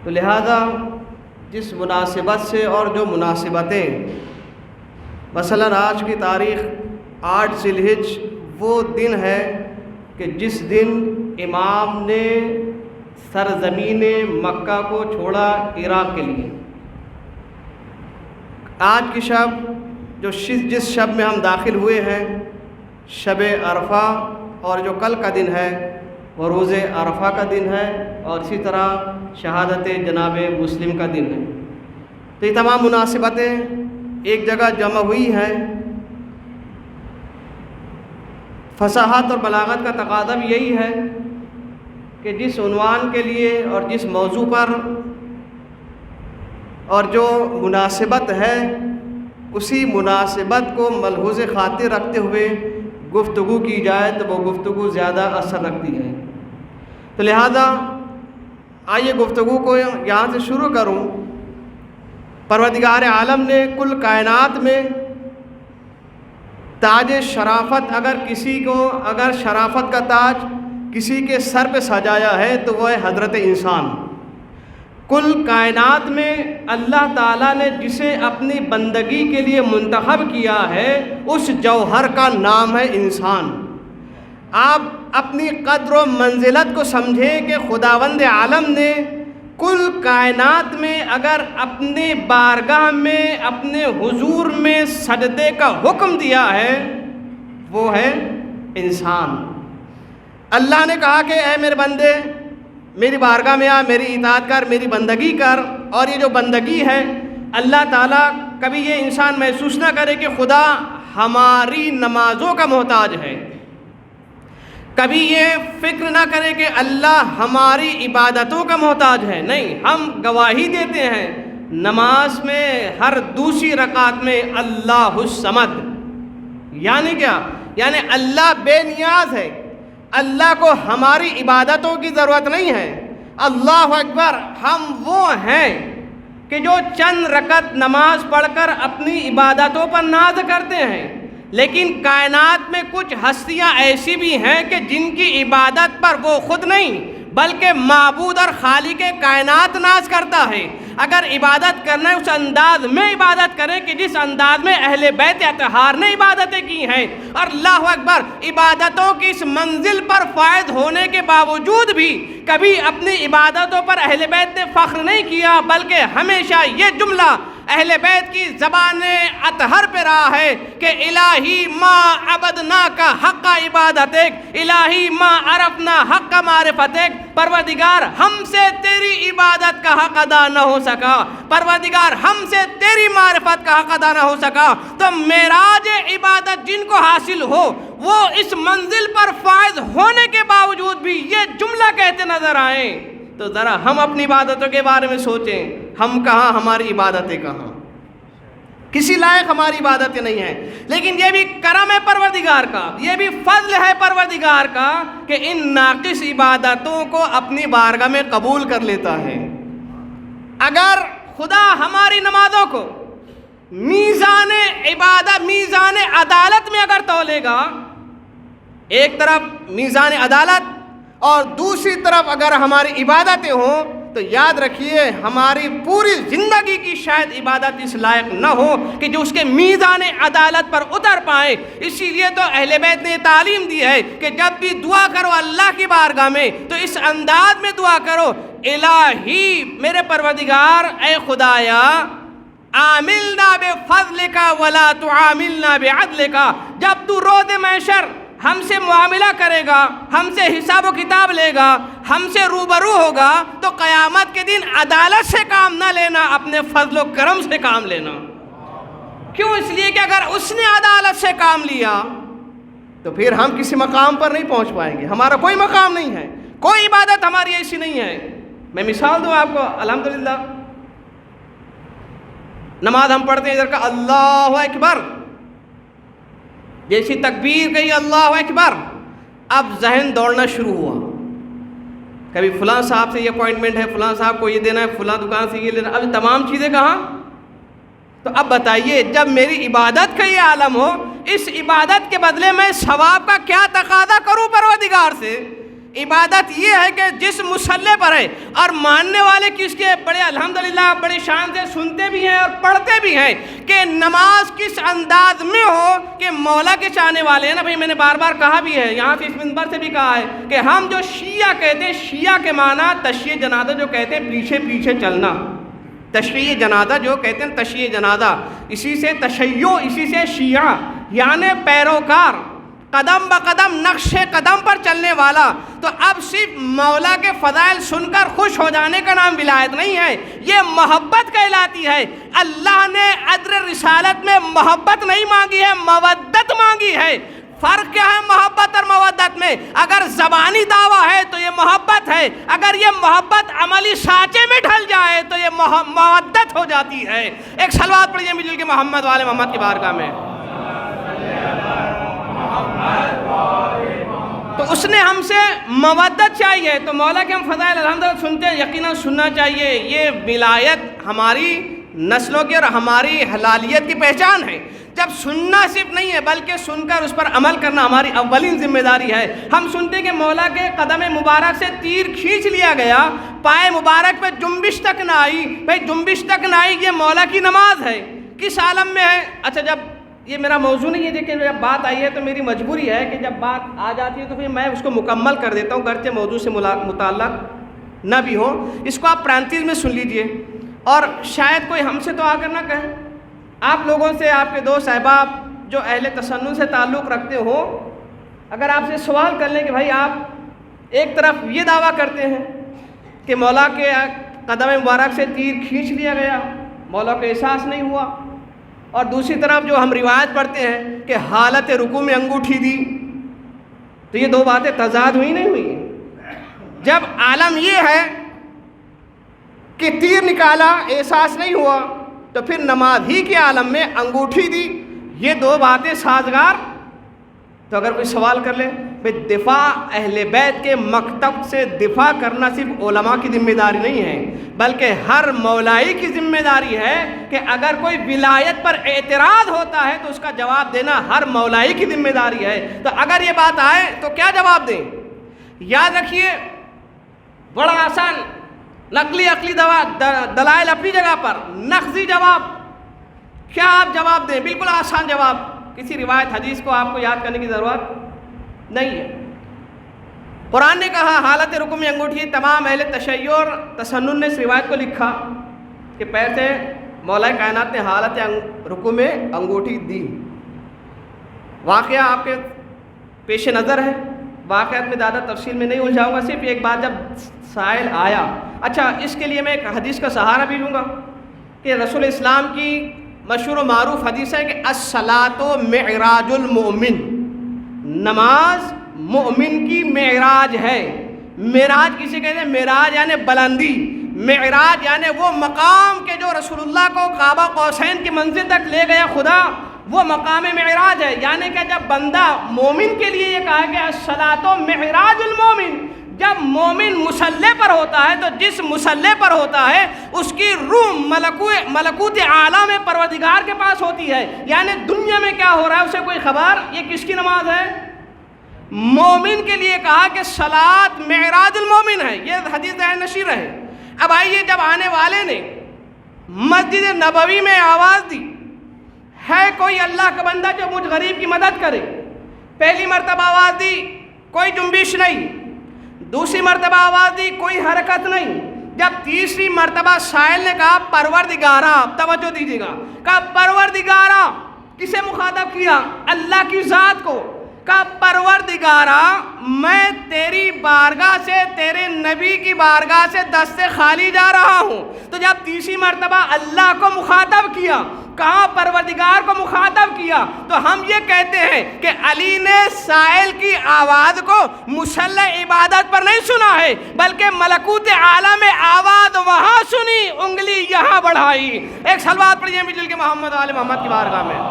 B: تو لہذا جس مناسبت سے اور جو مناسبتیں، مثلا آج کی تاریخ 8 ذی الحج وہ دن ہے کہ جس دن امام نے سرزمین مکہ کو چھوڑا عراق کے لیے۔ آج کی شب جس شب میں ہم داخل ہوئے ہیں، شب عرفہ، اور جو کل کا دن ہے وہ روز عرفہ کا دن ہے، اور اسی طرح شہادت جناب مسلم کا دن ہے۔ تو یہ تمام مناسبتیں ایک جگہ جمع ہوئی ہیں۔ فصاحت اور بلاغت کا تقاضا بھی یہی ہے کہ جس عنوان کے لیے اور جس موضوع پر اور جو مناسبت ہے اسی مناسبت کو ملحوظ خاطر رکھتے ہوئے گفتگو کی جائے تو وہ گفتگو زیادہ اثر رکھتی ہے۔ تو لہذا آئیے گفتگو کو یہاں سے شروع کروں۔ پروردگار عالم نے کل کائنات میں تاج شرافت اگر شرافت کا تاج کسی کے سر پہ سجایا ہے تو وہ ہے حضرت انسان۔ کل کائنات میں اللہ تعالیٰ نے جسے اپنی بندگی کے لیے منتخب کیا ہے اس جوہر کا نام ہے انسان۔ آپ اپنی قدر و منزلت کو سمجھیں کہ خداوند عالم نے کل کائنات میں اگر اپنے بارگاہ میں اپنے حضور میں سجدے کا حکم دیا ہے وہ ہے انسان۔ اللہ نے کہا کہ اے میرے بندے میری بارگاہ میں آ، میری اطاعت کر، میری بندگی کر، اور یہ جو بندگی ہے اللہ تعالیٰ کبھی یہ انسان محسوس نہ کرے کہ خدا ہماری نمازوں کا محتاج ہے، کبھی یہ فکر نہ کرے کہ اللہ ہماری عبادتوں کا محتاج ہے۔ نہیں، ہم گواہی دیتے ہیں نماز میں ہر دوسری رکعت میں اللہ الصمد، یعنی کیا؟ یعنی اللہ بے نیاز ہے، اللہ کو ہماری عبادتوں کی ضرورت نہیں ہے۔ اللہ اکبر، ہم وہ ہیں کہ جو چند رکعت نماز پڑھ کر اپنی عبادتوں پر ناز کرتے ہیں، لیکن کائنات میں کچھ ہستیاں ایسی بھی ہیں کہ جن کی عبادت پر وہ خود نہیں بلکہ معبود اور خالق کائنات ناز کرتا ہے۔ اگر عبادت کرنا ہے اس انداز میں عبادت کریں کہ جس انداز میں اہل بیت اطہار نے عبادتیں کی ہیں، اور اللہ اکبر، عبادتوں کی اس منزل پر فائد ہونے کے باوجود بھی کبھی اپنی عبادتوں پر اہل بیت نے فخر نہیں کیا، بلکہ ہمیشہ یہ جملہ اہل بیت کی زبان اطہر پہ رہا ہے کہ الہی ما عبدنا کا حق عبادتک، الہی ما عرفنا حق معرفتک، پروردگار ہم سے تیری عبادت کا حق ادا نہ ہو سکا، پروردگار ہم سے تیری معرفت کا حق ادا نہ ہو سکا۔ تو معراج عبادت جن کو حاصل ہو وہ اس منزل پر فائز ہونے کے باوجود بھی یہ جملہ کہتے نظر آئیں، تو ذرا ہم اپنی عبادتوں کے بارے میں سوچیں، ہم کہاں، ہماری عبادتیں کہاں؟ کسی لائق ہماری عبادتیں نہیں ہیں۔ لیکن یہ بھی کرم ہے پروردگار کا، یہ بھی فضل ہے پروردگار کا کہ ان ناقص عبادتوں کو اپنی بارگاہ میں قبول کر لیتا ہے۔ اگر خدا ہماری نمازوں کو میزان عبادت، میزان عدالت میں اگر تولے گا، ایک طرف میزان عدالت اور دوسری طرف اگر ہماری عبادتیں ہوں، تو تو یاد رکھیے ہماری پوری زندگی کی شاید عبادت اس لائق نہ ہو کہ جو اس کے میزان عدالت پر اتر پائے. اسی لیے تو اہل بیت نے تعلیم دی ہے کہ جب بھی دعا کرو اللہ کی بارگاہ میں تو اس انداز میں دعا کرو، الہی میرے پروردگار، اے خدایا عاملنا بفضلک ولا تعاملنا بعدلک. جب تو روز محشر ہم سے معاملہ کرے گا، ہم سے حساب و کتاب لے گا، ہم سے روبرو ہوگا، تو قیامت کے دن عدالت سے کام نہ لینا، اپنے فضل و کرم سے کام لینا. کیوں؟ اس لیے کہ اگر اس نے عدالت سے کام لیا تو پھر ہم کسی مقام پر نہیں پہنچ پائیں گے. ہمارا کوئی مقام نہیں ہے، کوئی عبادت ہماری ایسی نہیں ہے. میں مثال دوں آپ کو، الحمدللہ نماز ہم پڑھتے ہیں، ادھر کا اللہ اکبر، جیسی تکبیر کہی اللہ اکبر، اب ذہن دوڑنا شروع ہوا. کبھی فلاں صاحب سے یہ اپوائنٹمنٹ ہے، فلاں صاحب کو یہ دینا ہے، فلاں دکان سے یہ لینا، اب تمام چیزیں کہاں. تو اب بتائیے جب میری عبادت کا یہ عالم ہو، اس عبادت کے بدلے میں ثواب کا کیا تقاضا کروں پروردگار سے؟ عبادت یہ ہے کہ جس مصلی پر ہے، اور ماننے والے کس کے بڑے الحمدللہ بڑی شان سے سنتے بھی ہیں اور پڑھتے بھی ہیں کہ نماز کس انداز میں ہو کہ مولا کے چاہنے والے ہیں نا. بھائی میں نے بار بار کہا بھی ہے، یہاں سے اس منبر سے بھی کہا ہے کہ ہم جو شیعہ کہتے ہیں، شیعہ کے معنی تشیع جنازہ جو کہتے ہیں پیچھے پیچھے چلنا، تشیع جنازہ جو کہتے ہیں تشیع جنازہ، اسی سے تشیع، اسی سے شیعہ یعنی پیروکار، قدم بقدم نقش قدم پر چلنے والا. تو اب صرف مولا کے فضائل سن کر خوش ہو جانے کا نام ولایت نہیں ہے، یہ محبت کہلاتی ہے. اللہ نے عدر رسالت میں محبت نہیں مانگی ہے، مودت مانگی ہے. فرق کیا ہے محبت اور مودت میں؟ اگر زبانی دعویٰ ہے تو یہ محبت ہے، اگر یہ محبت عملی سانچے میں ڈھل جائے تو یہ مودت ہو جاتی ہے. ایک صلوات پڑھیے مل کے محمد والے محمد کی بارگاہ میں. تو اس نے ہم سے مودت چاہیے، تو مولا کے ہم فضائل الحمدللہ سنتے ہیں، یقیناً سننا چاہیے. یہ ولایت ہماری نسلوں کی اور ہماری حلالیت کی پہچان ہے. جب سننا صرف نہیں ہے بلکہ سن کر اس پر عمل کرنا ہماری اولین ذمہ داری ہے. ہم سنتے ہیں کہ مولا کے قدم مبارک سے تیر کھینچ لیا گیا، پائے مبارک پہ جنبش تک نہ آئی. بھائی جنبش تک نہ آئی، یہ مولا کی نماز ہے، کس عالم میں ہے؟ اچھا جب یہ میرا موضوع نہیں ہے، لیکن جب بات آئی ہے تو میری مجبوری ہے کہ جب بات آ جاتی ہے تو پھر میں اس کو مکمل کر دیتا ہوں، گرچہ موضوع سے متعلق نہ بھی ہو. اس کو آپ پرانتیز میں سن لیجئے، اور شاید کوئی ہم سے تو آ کر نہ کہے. آپ لوگوں سے، آپ کے دوست احباب جو اہل تسنن سے تعلق رکھتے ہو، اگر آپ سے سوال کر لیں کہ بھائی آپ ایک طرف یہ دعویٰ کرتے ہیں کہ مولا کے قدم مبارک سے تیر کھینچ لیا گیا، مولا کو احساس نہیں ہوا، اور دوسری طرف جو ہم روایت پڑھتے ہیں کہ حالت رکوع میں انگوٹھی دی، تو یہ دو باتیں تضاد ہوئی نہیں ہوئی؟ جب عالم یہ ہے کہ تیر نکالا احساس نہیں ہوا، تو پھر نماز ہی کے عالم میں انگوٹھی دی، یہ دو باتیں سازگار؟ تو اگر کوئی سوال کر لے، بھئی دفاع اہل بیت کے مکتب سے دفاع کرنا صرف علماء کی ذمہ داری نہیں ہے، بلکہ ہر مولائی کی ذمہ داری ہے کہ اگر کوئی ولایت پر اعتراض ہوتا ہے تو اس کا جواب دینا ہر مولائی کی ذمہ داری ہے. تو اگر یہ بات آئے تو کیا جواب دیں؟ یاد رکھیے بڑا آسان، نقلی عقلی دلائل اپنی جگہ پر، نقضی جواب کیا آپ جواب دیں؟ بالکل آسان جواب، کسی روایت حدیث کو آپ کو یاد کرنے کی ضرورت نہیں ہے. قرآن نے کہا حالت رکوع میں انگوٹھی، تمام اہل تشیع اور تسنن نے اس روایت کو لکھا کہ پیر سے مولا کائنات نے حالت رکوع میں انگوٹھی دی. واقعہ آپ کے پیش نظر ہے، واقعات میں زیادہ تفصیل میں نہیں الجھاؤں گا، صرف ایک بات جب سائل آیا. اچھا اس کے لیے میں ایک حدیث کا سہارا بھی لوں گا کہ رسول اسلام کی مشہور و معروف حدیث ہے کہ الصلاۃ معراج المؤمن، نماز مومن کی معراج ہے. معراج کسے کہتے ہیں؟ معراج یعنی بلندی، معراج یعنی وہ مقام کہ جو رسول اللہ کو قاب قوسین کی منزل تک لے گیا خدا، وہ مقام معراج ہے. یعنی کہ جب بندہ مومن کے لیے یہ کہا کہ الصلاۃ معراج المومن، جب مومن مصلی پر ہوتا ہے تو جس مصلی پر ہوتا ہے اس کی روح ملکوت اعلیٰ میں پروردگار کے پاس ہوتی ہے. یعنی دنیا میں کیا ہو رہا ہے اسے کوئی خبر. یہ کس کی نماز ہے؟ مومن کے لیے کہا کہ صلاۃ معراج المومن ہے. یہ حدیث نشیر ہے. اب آئیے، جب آنے والے نے مسجد نبوی میں آواز دی، ہے کوئی اللہ کا بندہ جو مجھ غریب کی مدد کرے؟ پہلی مرتبہ آواز دی، کوئی جنبش نہیں. دوسری مرتبہ آواز دی، کوئی حرکت نہیں. جب تیسری مرتبہ سائل نے کہا پروردگارا، توجہ دیجیے گا، کہا پروردگارا، کسے مخاطب کیا؟ اللہ کی ذات کو. کہا پروردگارا، میں تیری بارگاہ سے، تیرے نبی کی بارگاہ سے دست خالی جا رہا ہوں. تو جب تیسری مرتبہ اللہ کو مخاطب کیا، کہاں پروردگار کو مخاطب کیا، تو ہم یہ کہتے ہیں کہ علی نے سائل کی آواز کو مسلح عبادت پر نہیں سنا ہے، بلکہ ملکوت اعلیٰ میں آواز وہاں سنی، انگلی یہاں بڑھائی. ایک صلوات پڑھیے مل کے محمد آل محمد کی بارگاہ میں.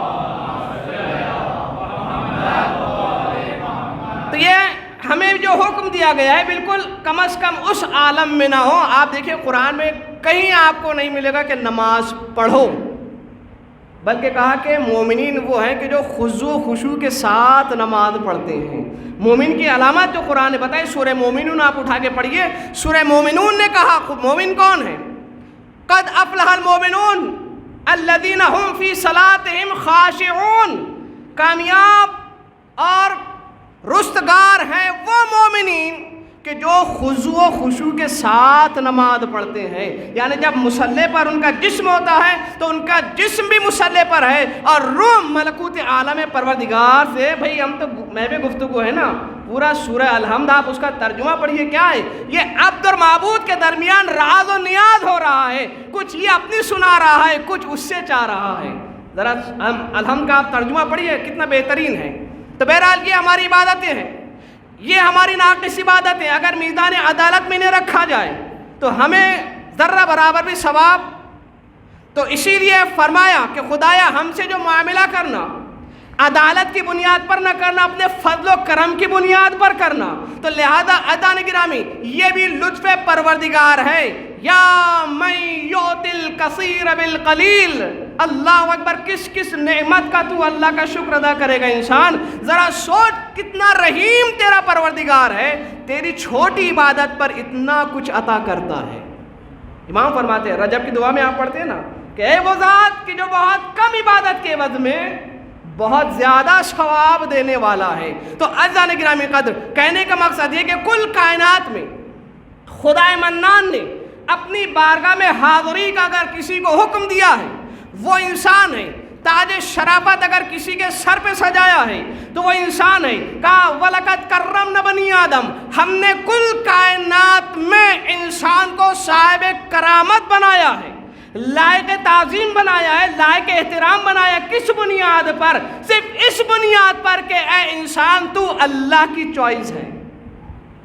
B: تو یہ ہمیں جو حکم دیا گیا ہے بالکل کم از کم اس عالم میں نہ ہو. آپ دیکھیں قرآن میں کہیں آپ کو نہیں ملے گا کہ نماز پڑھو، بلکہ کہا کہ مومنین وہ ہیں کہ جو خضوع و خشوع کے ساتھ نماز پڑھتے ہیں. مومن کی علامات جو قرآن نے بتائی، سورہ مومنون آپ اٹھا کے پڑھیے. سورہ مومنون نے کہا مومن کون ہے؟ قد افلح المومنون الذین هم فی صلاتہم خاشعون. کامیاب اور رستگار ہیں وہ مومنین کہ جو خضوع و خشوع کے ساتھ نماز پڑھتے ہیں. یعنی جب مصلی پر ان کا جسم ہوتا ہے تو ان کا جسم بھی مصلی پر ہے اور روح ملکوت عالم پروردگار سے. بھئی ہم تو میں بھی گفتگو ہے نا، پورا سورہ الحمد آپ اس کا ترجمہ پڑھیے. کیا ہے یہ؟ عبد اور معبود کے درمیان راز و نیاز ہو رہا ہے. کچھ یہ اپنی سنا رہا ہے، کچھ اس سے چاہ رہا ہے. ذرا الحمد کا آپ ترجمہ پڑھیے، کتنا بہترین ہے. تو بہرحال یہ ہماری عبادتیں ہیں، یہ ہماری ناقص عبادتیں. اگر میدان عدالت میں نہ رکھا جائے تو ہمیں ذرہ برابر بھی ثواب. تو اسی لیے فرمایا کہ خدایا ہم سے جو معاملہ کرنا عدالت کی بنیاد پر نہ کرنا، اپنے فضل و کرم کی بنیاد پر کرنا. تو لہذا عزیزان گرامی یہ بھی لطف پروردگار ہے. یا من یؤتی الکثیر بالقلیل. اللہ اکبر، کس کس نعمت کا تو اللہ کا شکر ادا کرے گا انسان. ذرا سوچ کتنا رحیم تیرا پروردگار ہے، تیری چھوٹی عبادت پر اتنا کچھ عطا کرتا ہے. امام فرماتے ہیں، رجب کی دعا میں آپ پڑھتے ہیں نا کہ اے وہ ذات کہ جو بہت کم عبادت کے عوض میں بہت زیادہ ثواب دینے والا ہے. تو عزیزان گرامی قدر، کہنے کا مقصد یہ کہ کل کائنات میں خدا منان نے اپنی بارگاہ میں حاضری کا اگر کسی کو حکم دیا ہے وہ انسان ہے. تاج شرافت اگر کسی کے سر پہ سجایا ہے تو وہ انسان ہے. کہا وَلَقَدْ كَرَّمْنَا بَنِي آدم، ہم نے کل کائنات میں انسان کو صاحب کرامت بنایا ہے، لائق تعظیم بنایا ہے، لائق احترام بنایا. کس بنیاد پر؟ صرف اس بنیاد پر کہ اے انسان تو اللہ کی چوائس ہے،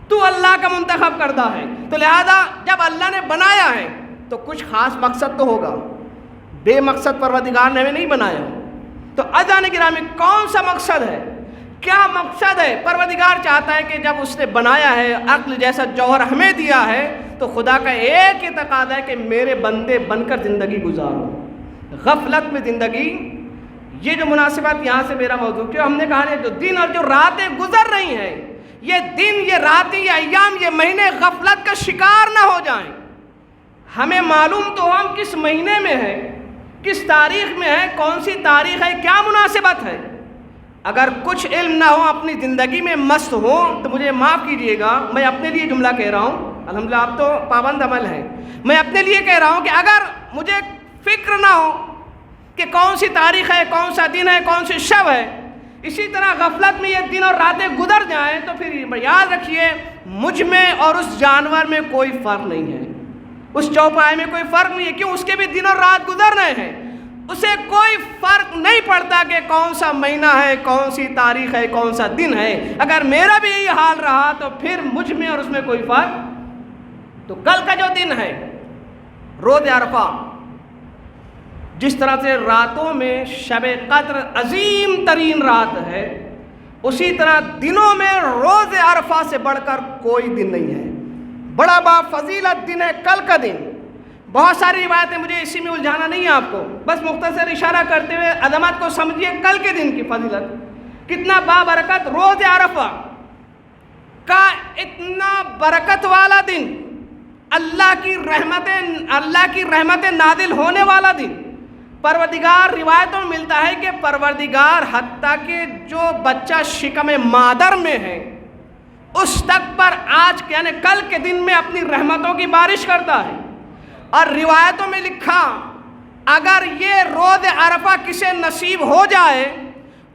B: تو اللہ کا منتخب کردہ ہے. تو لہذا جب اللہ نے بنایا ہے تو کچھ خاص مقصد تو ہوگا، بے مقصد پروردگار نے ہمیں نہیں بنایا. تو عزیزان گرامی کون سا مقصد ہے؟ کیا مقصد ہے؟ پروردگار چاہتا ہے کہ جب اس نے بنایا ہے، عقل جیسا جوہر ہمیں دیا ہے، تو خدا کا ایک ہی تقاضا ہے کہ میرے بندے بن کر زندگی گزارو. غفلت میں زندگی، یہ جو مناسبت یہاں سے میرا موضوع کہ ہم نے کہا ہے جو دن اور جو راتیں گزر رہی ہیں، یہ دن، یہ راتیں، یہ ایام، یہ مہینے غفلت کا شکار نہ ہو جائیں. ہمیں معلوم تو ہم کس مہینے میں ہیں، کس تاریخ میں ہے، کون سی تاریخ ہے، کیا مناسبت ہے. اگر کچھ علم نہ ہو، اپنی زندگی میں مست ہو، تو مجھے معاف کیجئے گا، میں اپنے لیے جملہ کہہ رہا ہوں، الحمدللہ آپ تو پابند عمل ہیں. میں اپنے لیے کہہ رہا ہوں کہ اگر مجھے فکر نہ ہو کہ کون سی تاریخ ہے، کون سا دن ہے، کون سی شب ہے، اسی طرح غفلت میں یہ دن اور راتیں گزر جائیں، تو پھر یاد رکھیے مجھ میں اور اس جانور میں کوئی فرق نہیں ہے، اس چوپائے میں کوئی فرق نہیں ہے. کیوں؟ اس کے بھی دن اور رات گزر رہے ہیں، اسے کوئی فرق نہیں پڑتا کہ کون سا مہینہ ہے، کون سی تاریخ ہے، کون سا دن ہے. اگر میرا بھی یہی حال رہا تو پھر مجھ میں اور اس میں کوئی فرق. تو کل کا جو دن ہے روز عرفہ، جس طرح سے راتوں میں شب قدر عظیم ترین رات ہے، اسی طرح دنوں میں روز عرفہ سے بڑھ کر کوئی دن نہیں ہے. بڑا با فضیلت دن ہے کل کا دن. بہت ساری روایتیں، مجھے اسی میں الجھانا نہیں ہے آپ کو، بس مختصر اشارہ کرتے ہوئے عظمت کو سمجھیے. کل کے دن کی فضیلت کتنا بابرکت. روز عرفہ کا اتنا برکت والا دن اللہ کی رحمتیں نازل ہونے والا دن. پروردگار یروایتوں میں ملتا ہے کہ پروردگار حتیٰ کہ جو بچہ شکم مادر میں ہے اس تک پر آج یعنی کل کے دن میں اپنی رحمتوں کی بارش کرتا ہے. اور روایتوں میں لکھا اگر یہ روز عرفہ کسے نصیب ہو جائے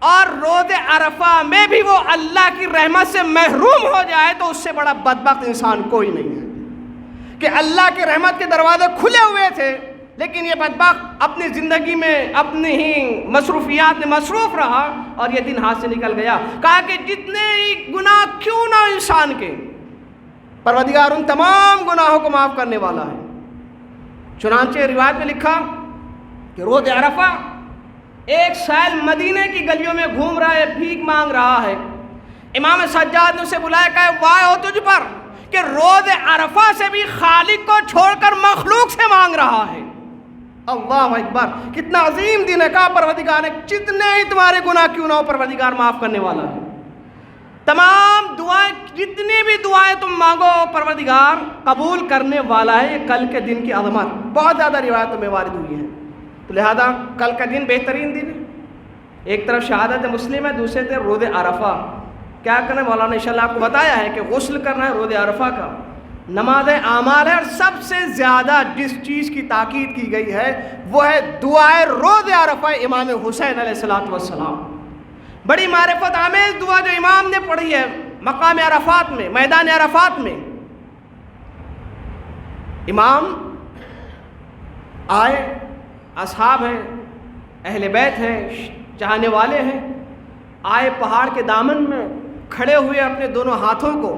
B: اور روز عرفہ میں بھی وہ اللہ کی رحمت سے محروم ہو جائے تو اس سے بڑا بدبخت انسان کوئی نہیں ہے. کہ اللہ کی رحمت کے دروازے کھلے ہوئے تھے لیکن یہ بدبخت اپنی زندگی میں اپنی ہی مصروفیات میں مصروف رہا اور یہ دن ہاتھ سے نکل گیا. کہا کہ جتنے ہی گناہ کیوں نہ انسان کے، پروردگار ان تمام گناہوں کو معاف کرنے والا ہے. چنانچہ روایت میں لکھا کہ روز عرفہ ایک سائل مدینے کی گلیوں میں گھوم رہا ہے، بھیک مانگ رہا ہے. امام سجاد نے اسے بلایا، کہا وائے ہو تجھ پر کہ روز عرفہ سے بھی خالق کو چھوڑ کر مخلوق سے مانگ رہا ہے. اللہ اکبر، کتنا عظیم دن ہے. کہا پروردگار نے جتنے ہی تمہارے گناہ کیوں نہ ہو پروردگار معاف کرنے والا ہے. تمام دعائیں، جتنی بھی دعائیں تم مانگو پروردگار قبول کرنے والا ہے. یہ کل کے دن کی عظمت بہت زیادہ روایتوں میں وارد ہوئی ہے. تو لہذا کل کا دن بہترین دن ہے. ایک طرف شہادت مسلم ہے، دوسرے طرف روز عرفہ. کیا کرنا ہے؟ مولانا انشاءاللہ آپ کو بتایا ہے کہ غسل کرنا ہے روز عرفہ کا، نماز اعمال ہے، اور سب سے زیادہ جس چیز کی تاکید کی گئی ہے وہ ہے دعائے روز عرفہ امام حسین علیہ الصلوۃ والسلام. بڑی معرفت آمیز دعا جو امام نے پڑھی ہے مقام عرفات میں، میدان عرفات میں. امام آئے، اصحاب ہیں، اہل بیت ہیں، چاہنے والے ہیں، آئے پہاڑ کے دامن میں کھڑے ہوئے اپنے دونوں ہاتھوں کو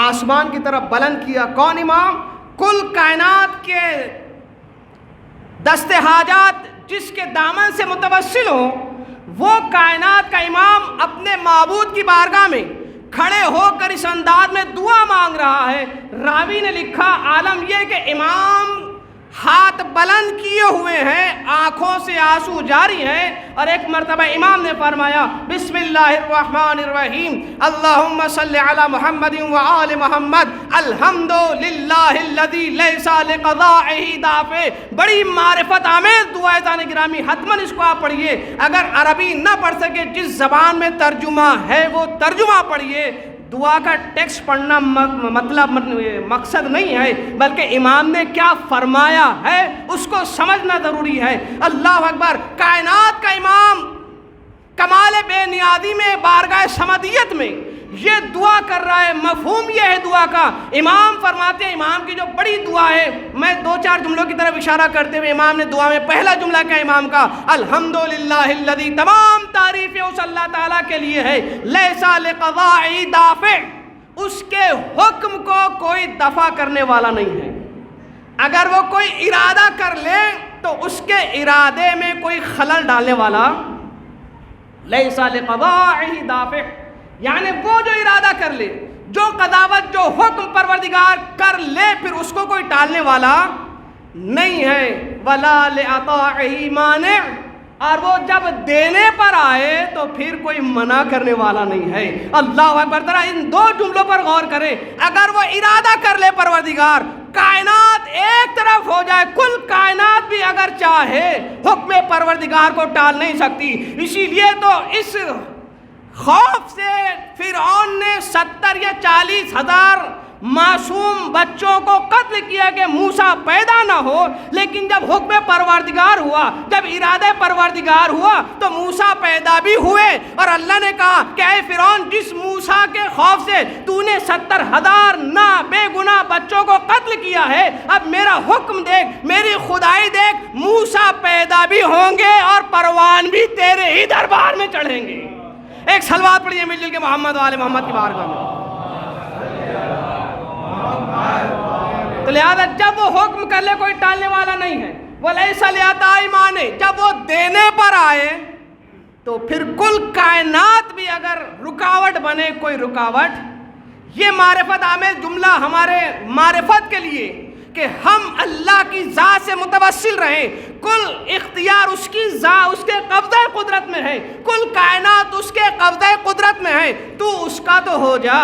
B: آسمان کی طرف بلند کیا. کون امام؟ کل کائنات کے دست حاجات جس کے دامن سے متوسل ہوں وہ کائنات کا امام اپنے معبود کی بارگاہ میں کھڑے ہو کر اس انداز میں دعا مانگ رہا ہے. راوی نے لکھا عالم یہ کہ امام ہاتھ بلند کیے ہوئے ہیں، آنکھوں سے آنسو جاری ہیں، اور ایک مرتبہ امام نے فرمایا بسم اللہ الرحمن الرحیم اللہم صلی علی محمد وآل محمد الحمدللہ الذی لیس لقضائہ دافع. بڑی معرفت آمیز دعا ہے عزیزان گرامی، حتماً اس کو آپ پڑھیے. اگر عربی نہ پڑھ سکے جس زبان میں ترجمہ ہے وہ ترجمہ پڑھیے. دعا کا ٹیکسٹ پڑھنا مطلب مقصد نہیں ہے، بلکہ امام نے کیا فرمایا ہے اس کو سمجھنا ضروری ہے. اللہ اکبر. کائنات کا امام کمال بے نیازی میں بارگاہ سمدیت میں یہ دعا کر رہا ہے. مفہوم یہ ہے دعا کا. امام فرماتے ہیں، امام کی جو بڑی دعا ہے، میں دو چار جملوں کی طرف اشارہ کرتے ہوئے امام نے دعا میں پہلا جملہ کیا امام کا؟ الحمدللہ الذی، تمام تعریفیں اس اللہ تعالیٰ کے لیے ہے، لیسا لقضاء دافع، اس کے حکم کو کوئی دفع کرنے والا نہیں ہے. اگر وہ کوئی ارادہ کر لے تو اس کے ارادے میں کوئی خلل ڈالنے والا. لیسا لقضاء دافع یعنی وہ جو ارادہ کر لے، جو قضاوت، جو حکم پروردگار کر لے پھر اس کو کوئی ٹالنے والا نہیں ہے. ولا لعطائہ مانع، اور وہ جب دینے پر آئے تو پھر کوئی منع کرنے والا نہیں ہے. اللہ اکبر. ذرا ان دو جملوں پر غور کریں. اگر وہ ارادہ کر لے پروردگار، کائنات ایک طرف ہو جائے، کل کائنات بھی اگر چاہے حکم پروردگار کو ٹال نہیں سکتی. اسی لیے تو اس خوف سے فرعون نے 70 یا 40 ہزار معصوم بچوں کو قتل کیا کہ موسیٰ پیدا نہ ہو. لیکن جب حکم پروردگار ہوا، جب ارادہ پروردگار ہوا تو موسیٰ پیدا بھی ہوئے. اور اللہ نے کہا کہ اے فرعون، جس موسیٰ کے خوف سے تو نے 70,000 نا بے گناہ بچوں کو قتل کیا ہے، اب میرا حکم دیکھ، میری خدائی دیکھ، موسیٰ پیدا بھی ہوں گے اور پروان بھی تیرے ہی دربار میں چڑھیں گے. ایک صلوات پڑھیے مل جل کے محمد وآل محمد کی بارگاہ میں. تو لہذا جب وہ حکم کر لے کوئی ٹالنے والا نہیں ہے. وَلَيْسَ لِعَطَائِ مَانِعٍ، جب وہ دینے پر آئے تو پھر کل کائنات بھی اگر رکاوٹ بنے کوئی رکاوٹ. یہ معرفت آمیز جملہ ہمارے معرفت کے لیے کہ ہم اللہ کی ذات سے متوسل رہیں. کل اختیار اس کی ذات، اس کے قبضہ قدرت میں ہے. کل کائنات اس کے قبضہ قدرت میں ہے. تو اس کا تو ہو جا.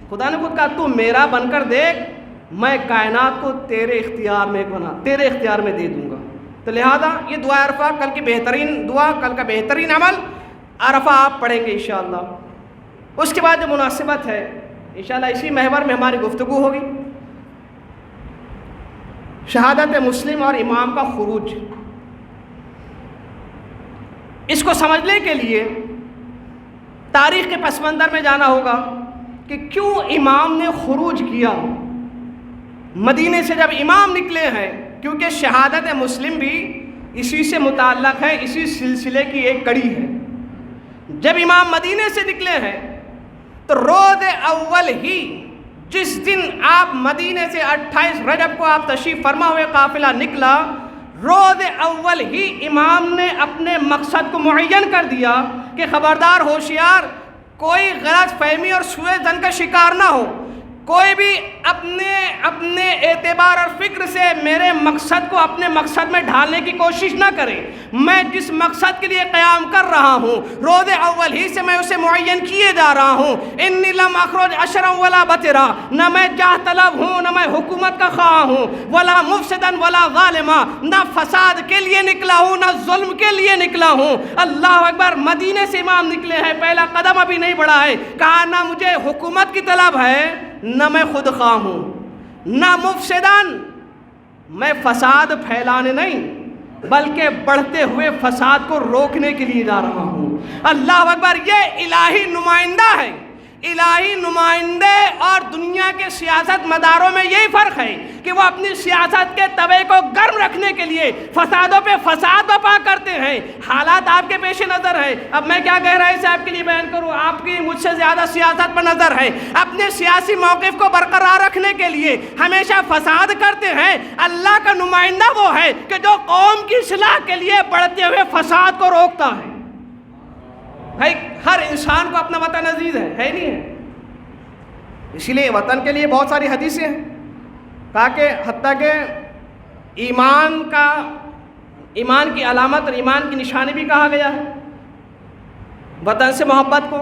B: خدا نے خود کہا تو میرا بن کر دیکھ، میں کائنات کو تیرے اختیار میں دے دوں گا. تو لہذا یہ دعا عرفہ کل کی بہترین دعا، کل کا بہترین عمل عرفہ آپ پڑھیں گے انشاءاللہ. اس کے بعد جو مناسبت ہے انشاءاللہ اسی محور میں ہماری گفتگو ہوگی. شہادت مسلم اور امام کا خروج. اس کو سمجھنے کے لیے تاریخ کے پس منظر میں جانا ہوگا کہ کیوں امام نے خروج کیا. مدینے سے جب امام نکلے ہیں، کیونکہ شہادت مسلم بھی اسی سے متعلق ہے، اسی سلسلے کی ایک کڑی ہے. جب امام مدینے سے نکلے ہیں تو روز اول ہی جس دن آپ مدینے سے 28 رجب کو آپ تشریف فرما ہوئے قافلہ نکلا، روز اول ہی امام نے اپنے مقصد کو معین کر دیا کہ خبردار ہوشیار، کوئی غلط فہمی اور سوء ظن کا شکار نہ ہو. کوئی بھی اپنے اعتبار اور فکر سے میرے مقصد کو اپنے مقصد میں ڈھالنے کی کوشش نہ کرے. میں جس مقصد کے لیے قیام کر رہا ہوں روز اول ہی سے میں اسے معین کیے جا رہا ہوں. انی لم اخرج اشرا ولا بطرا، نہ میں جاہ طلب ہوں، نہ میں حکومت کا خواہاں ہوں، ولا مفسدا ولا ظالما، نہ فساد کے لیے نکلا ہوں نہ ظلم کے لیے نکلا ہوں. اللہ اکبر. مدینے سے امام نکلے ہیں، پہلا قدم ابھی نہیں بڑھا ہے. کہا نہ مجھے حکومت کی طلب ہے، نہ میں خود خواہ ہوں، نہ مفسدان، میں فساد پھیلانے نہیں بلکہ بڑھتے ہوئے فساد کو روکنے کے لیے جا رہا ہوں. اللہ اکبر. یہ الہی نمائندہ ہے. الہی نمائندے اور دنیا کے سیاست مداروں میں یہی فرق ہے کہ وہ اپنی سیاست کے توے کو گرم رکھنے کے لیے فسادوں پہ فساد برپا کرتے ہیں. حالات آپ کے پیش نظر ہے. اب میں کیا گہرائی سے آپ کے لیے بیان کروں، آپ کی مجھ سے زیادہ سیاست پر نظر ہے. اپنے سیاسی موقف کو برقرار رکھنے کے لیے ہمیشہ فساد کرتے ہیں. اللہ کا نمائندہ وہ ہے کہ جو قوم کی اصلاح کے لیے بڑھتے ہوئے فساد کو روکتا ہے. بھائی ہر انسان کو اپنا وطن عزیز ہے نہیں ہے؟ اسی لیے وطن کے لیے بہت ساری حدیثیں ہیں. کہا کہ حتیٰ کہ ایمان کی علامت اور ایمان کی نشانی بھی کہا گیا ہے وطن سے محبت کو.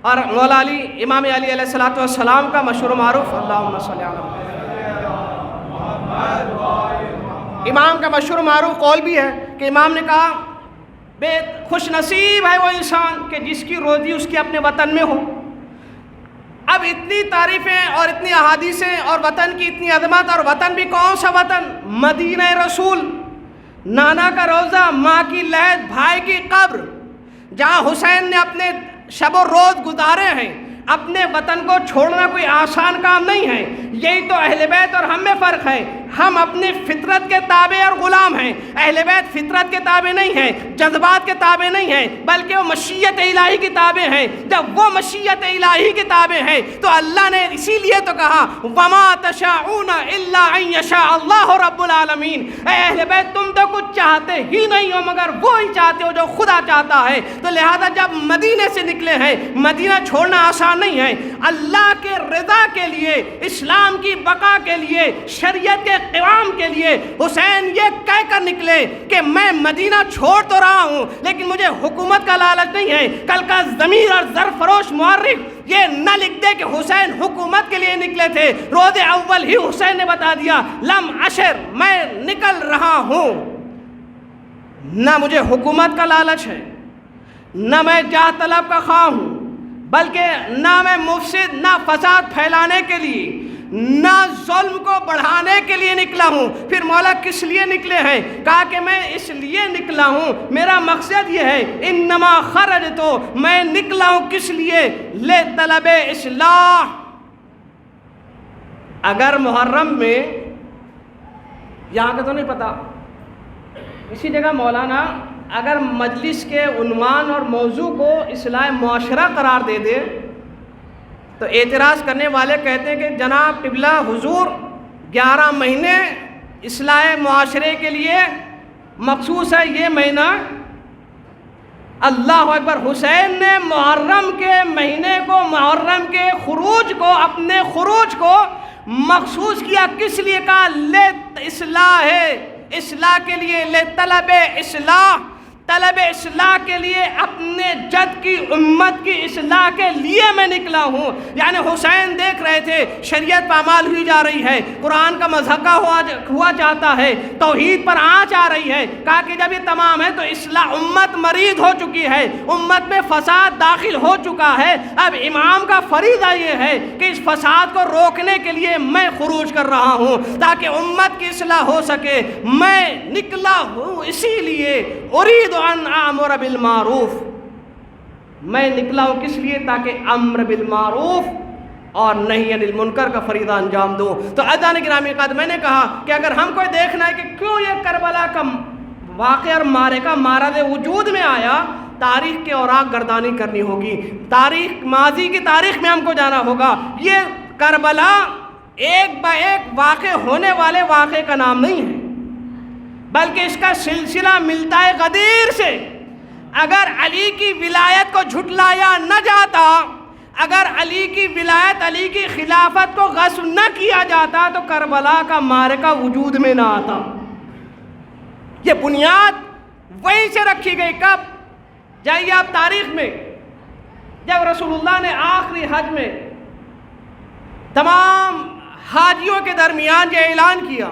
B: اور مولا علی، امام علی علیہ الصلوۃ والسلام کا مشہور و معروف اللہم صلی علی محمد، امام کا مشہور و معروف قول بھی ہے کہ امام نے کہا بے خوش نصیب ہے وہ انسان کہ جس کی روزی اس کے اپنے وطن میں ہو. اب اتنی تعریفیں اور اتنی احادیثیں اور وطن کی اتنی عظمت، اور وطن بھی کون سا وطن؟ مدینہ رسول، نانا کا روزہ، ماں کی لحد، بھائی کی قبر، جہاں حسین نے اپنے شب و روز گزارے ہیں. اپنے وطن کو چھوڑنا کوئی آسان کام نہیں ہے. یہی تو اہل بیت اور ہم میں فرق ہے. ہم اپنی فطرت کے تابع اور غلام ہیں. اہل بیت فطرت کے تابع نہیں ہیں، جذبات کے تابع نہیں ہیں، بلکہ وہ مشیت الہی کی تابع ہیں. جب وہ مشیت الہی کی تابع ہیں تو اللہ نے اسی لیے تو کہا وما تشاءون الا ان یشاء اللہ رب العالمین. اے اہل بیت تم تو کچھ چاہتے ہی نہیں ہو مگر وہی چاہتے ہو جو خدا چاہتا ہے. تو لہذا جب مدینے سے نکلے ہیں، مدینہ چھوڑنا آسان نہیں ہے. اللہ کے رضا کے لیے، اسلام کی بقا کے لیے، شریعت کے قیام کے لیے حسین یہ کہہ کر نکلے کہ میں مدینہ چھوڑ تو رہا ہوں لیکن مجھے حکومت کا لالچ نہیں ہے. کل کا ضمیر اور ظرف فروش مورخ یہ نہ لکھ دے کہ حسین حکومت کے لیے نکلے تھے. روز اول ہی حسین نے بتا دیا لم اشر، میں نکل رہا ہوں. نہ مجھے حکومت کا لالچ ہے، نہ میں جاہ طلب کا خواہ ہوں، بلکہ نہ میں مفسد، نہ فساد پھیلانے کے لیے، نہ ظلم کو بڑھانے کے لیے نکلا ہوں. پھر مولا کس لیے نکلے ہیں؟ کہا کہ میں اس لیے نکلا ہوں، میرا مقصد یہ ہے انما خرج، تو میں نکلا ہوں کس لیے؟ لے طلب اصلاح. اگر محرم میں، یہاں کا تو نہیں پتا، اسی جگہ مولانا اگر مجلس کے عنوان اور موضوع کو اصلاح معاشرہ قرار دے دے تو اعتراض کرنے والے کہتے ہیں کہ جناب قبلہ حضور 11 مہینے اصلاح معاشرے کے لیے مخصوص ہے، یہ مہینہ. اللہ اکبر. حسین نے محرم کے مہینے کو، محرم کے خروج کو، اپنے خروج کو مخصوص کیا. کس لیے کہا؟ لے اصلاح ہے، اصلاح کے لیے، لے طلب اصلاح، طلب اصلاح کے لیے، اپنے جد کی امت کی اصلاح کے لیے میں نکلا ہوں۔ یعنی حسین دیکھ رہے تھے شریعت پامال ہوئی جا رہی ہے، قرآن کا مذہقہ ہوا جاتا ہے، توحید پر آنچ آ رہی ہے، کہا کہ جب یہ تمام ہے تو اصلاح، امت مریض ہو چکی ہے، امت میں فساد داخل ہو چکا ہے، اب امام کا فریضہ یہ ہے کہ اس فساد کو روکنے کے لیے میں خروج کر رہا ہوں تاکہ امت کی اصلاح ہو سکے۔ میں نکلا ہوں اسی لیے، اريد ان اامر بالمعروف، میں نکلا ہوں کس لیے؟ تاکہ امر بالمعروف اور نہی عن المنکر کا فریضہ انجام دوں۔ تو عزیزان گرامی قدر، میں نے کہا کہ اگر ہم کو دیکھنا ہے کہ کیوں یہ کربلا کا واقعہ اور معرکہ مارد وجود میں آیا، تاریخ کے اوراق گردانی کرنی ہوگی، تاریخ ماضی کی تاریخ میں ہم کو جانا ہوگا۔ یہ کربلا ایک با ایک واقع ہونے والے واقعے کا نام نہیں ہے، بلکہ اس کا سلسلہ ملتا ہے غدیر سے۔ اگر علی کی ولایت کو جھٹلایا نہ جاتا، اگر علی کی ولایت، علی کی خلافت کو غصب نہ کیا جاتا تو کربلا کا معرکہ وجود میں نہ آتا۔ یہ بنیاد وہیں سے رکھی گئی۔ کب؟ جائیے آپ تاریخ میں، جب رسول اللہ نے آخری حج میں تمام حاجیوں کے درمیان یہ اعلان کیا،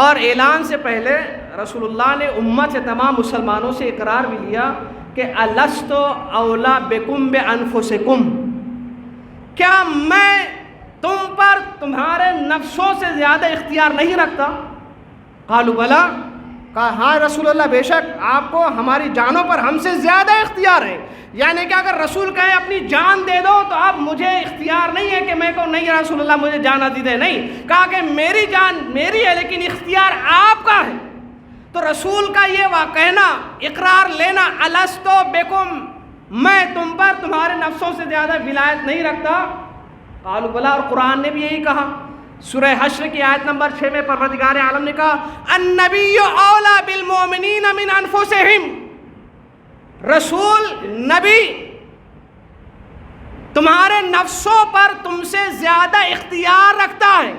B: اور اعلان سے پہلے رسول اللہ نے امت سے، تمام مسلمانوں سے اقرار بھی لیا کہ الست اولا بکم بانفسکم، کیا میں تم پر تمہارے نفسوں سے زیادہ اختیار نہیں رکھتا؟ قالوا بلا، کہا ہاں رسول اللہ، بے شک آپ کو ہماری جانوں پر ہم سے زیادہ اختیار ہے۔ یعنی کہ اگر رسول کہے اپنی جان دے دو تو اب مجھے اختیار نہیں ہے کہ میں کو نہیں رسول اللہ مجھے جان عزیز ہے، نہیں، کہا کہ میری جان میری ہے لیکن اختیار آپ کا ہے۔ تو رسول کا یہ کہنا، اقرار لینا، الست بکم، میں تم پر تمہارے نفسوں سے زیادہ ولایت نہیں رکھتا، قالوا بلا، اور قرآن نے بھی یہی کہا۔ سورہ حشر کی آیت نمبر 6 میں پروردگار عالم نے کہا النبی اولا بالمؤمنین من انفسہم، رسول نبی تمہارے نفسوں پر تم سے زیادہ اختیار رکھتا ہے،